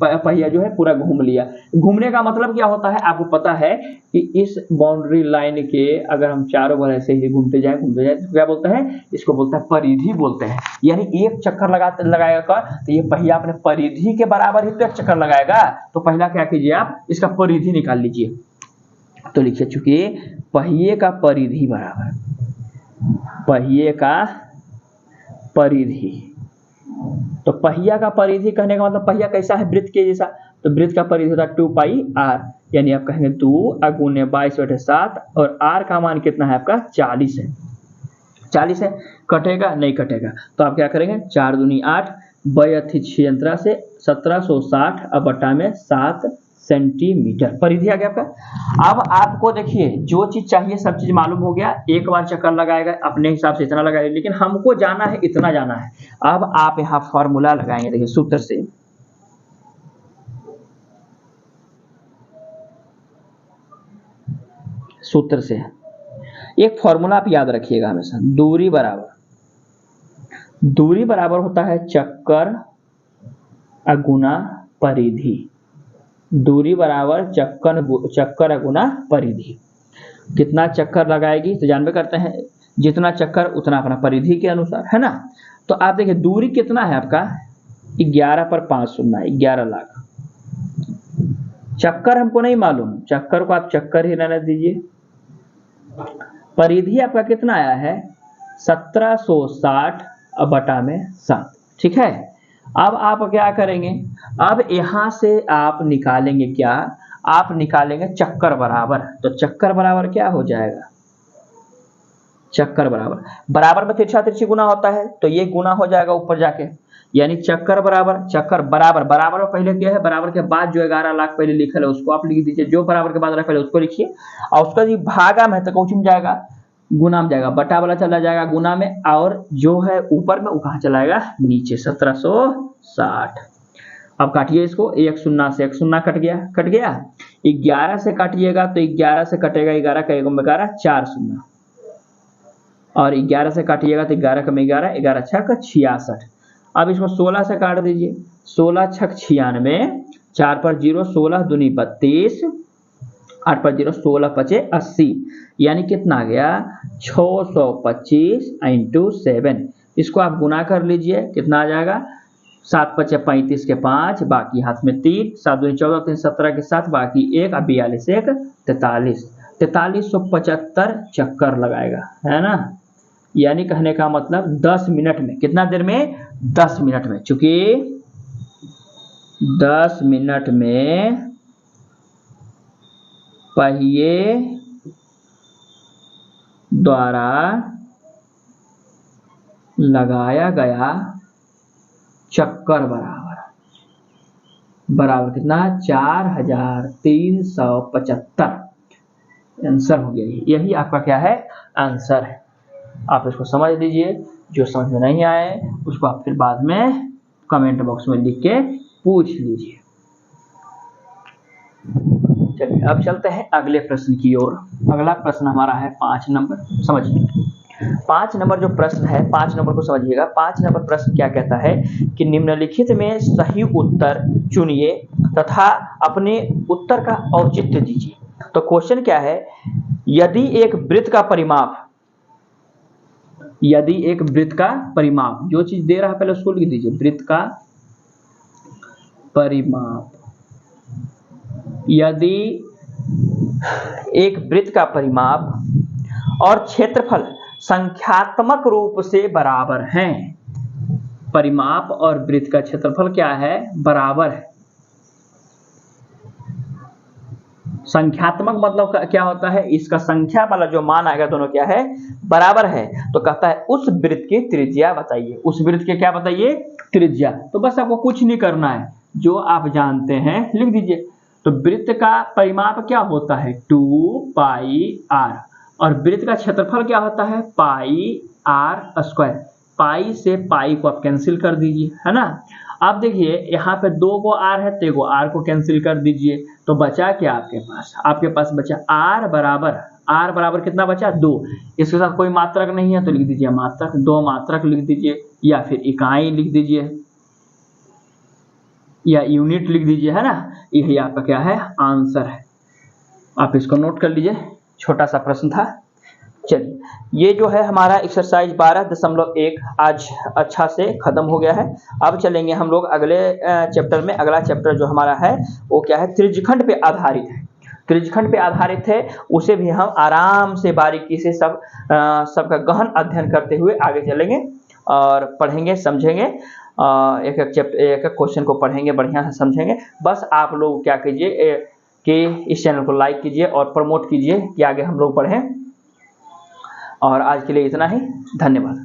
Speaker 1: पहिया जो है पूरा घूम लिया। घूमने का मतलब क्या होता है आपको पता है कि इस बाउंड्री लाइन के अगर हम चारों बार ऐसे ही घूमते जाए तो क्या बोलते हैं, इसको बोलते हैं परिधि बोलते हैं। यानी एक चक्कर लगाएगा तो ये पहिया अपने परिधि के बराबर ही तो एक चक्कर लगाएगा। तो पहला क्या कीजिए, आप इसका परिधि निकाल लीजिए। तो लिखिए, चूंकि पहिए का परिधि बराबर पहिए का परिधि, तो पहिया का परिधि कहने का मतलब पहिया कैसा है, वृत्त के जैसा। तो वृत्त का परिधि होता है 2 पाई r, यानी आप कहेंगे 2 × 22/7 और r का मान कितना है आपका 40 है। 40 है, कटेगा नहीं कटेगा, तो आप क्या करेंगे 4 दूनी 8 बयथी छियंत्रा से 1760 अब बटा में 7 सेंटीमीटर परिधि आ गया आपका। अब आपको देखिए जो चीज चाहिए सब चीज मालूम हो गया, एक बार चक्कर लगाएगा अपने हिसाब से इतना लगाएगा, लेकिन हमको जाना है इतना जाना है। अब आप यहाँ फॉर्मूला लगाएंगे, देखिए सूत्र से एक फॉर्मूला आप याद रखिएगा हमेशा, दूरी बराबर होता है चक्कर गुना परिधि। दूरी बराबर चक्कर गुना परिधि। कितना चक्कर लगाएगी तो जानबे करते हैं, जितना चक्कर उतना अपना परिधि के अनुसार, है ना। तो आप देखिए दूरी कितना है आपका 11 पर 5 शून्य 11 लाख। चक्कर हमको नहीं मालूम, चक्कर को आप चक्कर ही रहने दीजिए। परिधि आपका कितना आया है 1760 बटा में 7, ठीक है। अब आप क्या करेंगे, अब यहां से आप निकालेंगे क्या, आप निकालेंगे चक्कर बराबर। तो चक्कर बराबर क्या हो जाएगा, चक्कर बराबर में तिरछा तिरछी गुना होता है, तो ये गुना हो जाएगा ऊपर जाके, यानी चक्कर बराबर बराबर में पहले क्या है, बराबर के बाद जो 11 लाख पहले लिखा है उसको आप लिख दीजिए, जो बराबर के बाद रहा पहले उसको लिखिए, और उसका जो भागा में तो कौन में जाएगा, गुना में जाएगा, बटा वाला चला जाएगा गुना में, और जो है ऊपर में वो कहाँ चलाएगा नीचे 1760। अब काटिए इसको, एक शून्य से एक शून्य कट गया। 11 से काटिएगा तो 11 से कटेगा 11 का 11 4 शून्य, और 11 से काटिएगा तो 11 का 11 11 छक 66। अब इसको 16 से काट दीजिए, 16 छक 96, 4 पर 0 16 दूनी 32, 8 पर 0 16 पचे 80, यानी कितना आ गया 625 × 7। इसको आप गुना कर लीजिए, कितना आ जाएगा 7 पचे 35 के 5, बाकी हाथ में 3, 7 दूनी 14 3 17 के 7, बाकी 1 और 42 1 43, 4375 चक्कर लगाएगा, है ना। यानी कहने का मतलब 10 मिनट में, कितना देर में 10 मिनट में, चूंकि 10 मिनट में पहिए द्वारा लगाया गया चक्कर बराबर कितना 4375। आंसर हो गया, यही आपका क्या है आंसर है। आप इसको समझ लीजिए, जो समझ में नहीं आए उसको आप फिर बाद में कमेंट बॉक्स में लिख के पूछ लीजिए। चलिए अब चलते हैं अगले प्रश्न की ओर। अगला प्रश्न हमारा है 5 नंबर, समझिए 5 नंबर जो प्रश्न है, 5 नंबर को समझिएगा। 5 नंबर प्रश्न क्या कहता है कि निम्नलिखित में सही उत्तर चुनिए तथा अपने उत्तर का औचित्य दीजिए। तो क्वेश्चन क्या है, यदि एक वृत्त का परिमाप, जो चीज दे रहा है पहले उसको लिख दीजिए, वृत्त का परिमाप, यदि एक वृत्त का परिमाप और क्षेत्रफल संख्यात्मक रूप से बराबर हैं, परिमाप और वृत्त का क्षेत्रफल क्या है बराबर है। संख्यात्मक मतलब क्या होता है, इसका संख्या वाला जो मान आएगा दोनों क्या है बराबर है। तो कहता है उस वृत्त की त्रिज्या बताइए, उस वृत्त के क्या बताइए त्रिज्या। तो बस आपको कुछ नहीं करना है, जो आप जानते हैं लिख दीजिए। तो वृत्त का परिमाप क्या होता है 2πr, और वृत्त का क्षेत्रफल क्या होता है πr²। पाई से पाई को आप कैंसिल कर दीजिए, है ना। अब देखिए यहाँ पे 2 को r है तो एगो r को कैंसिल कर दीजिए, तो बचा क्या आपके पास बचा r बराबर कितना बचा 2। इसके साथ कोई मात्रक नहीं है तो लिख दीजिए मात्रक, 2 मात्रक लिख दीजिए या फिर इकाई लिख दीजिए या यूनिट लिख दीजिए, है ना। यही आपका क्या है आंसर है। आप इसको नोट कर लीजिए, छोटा सा प्रश्न था। चलिए ये जो है हमारा एक्सरसाइज 12.1 आज अच्छा से खत्म हो गया है। अब चलेंगे हम लोग अगले चैप्टर में। अगला चैप्टर जो हमारा है वो क्या है, त्रिज्यखंड पे आधारित है। त्रिज्यखंड पे आधारित है, उसे भी हम आराम से बारीकी से सबका गहन अध्ययन करते हुए आगे चलेंगे और पढ़ेंगे, समझेंगे। एक एक क्वेश्चन को पढ़ेंगे, बढ़िया से समझेंगे। बस आप लोग क्या कीजिए कि इस चैनल को लाइक कीजिए और प्रमोट कीजिए कि आगे हम लोग पढ़ें। और आज के लिए इतना ही, धन्यवाद।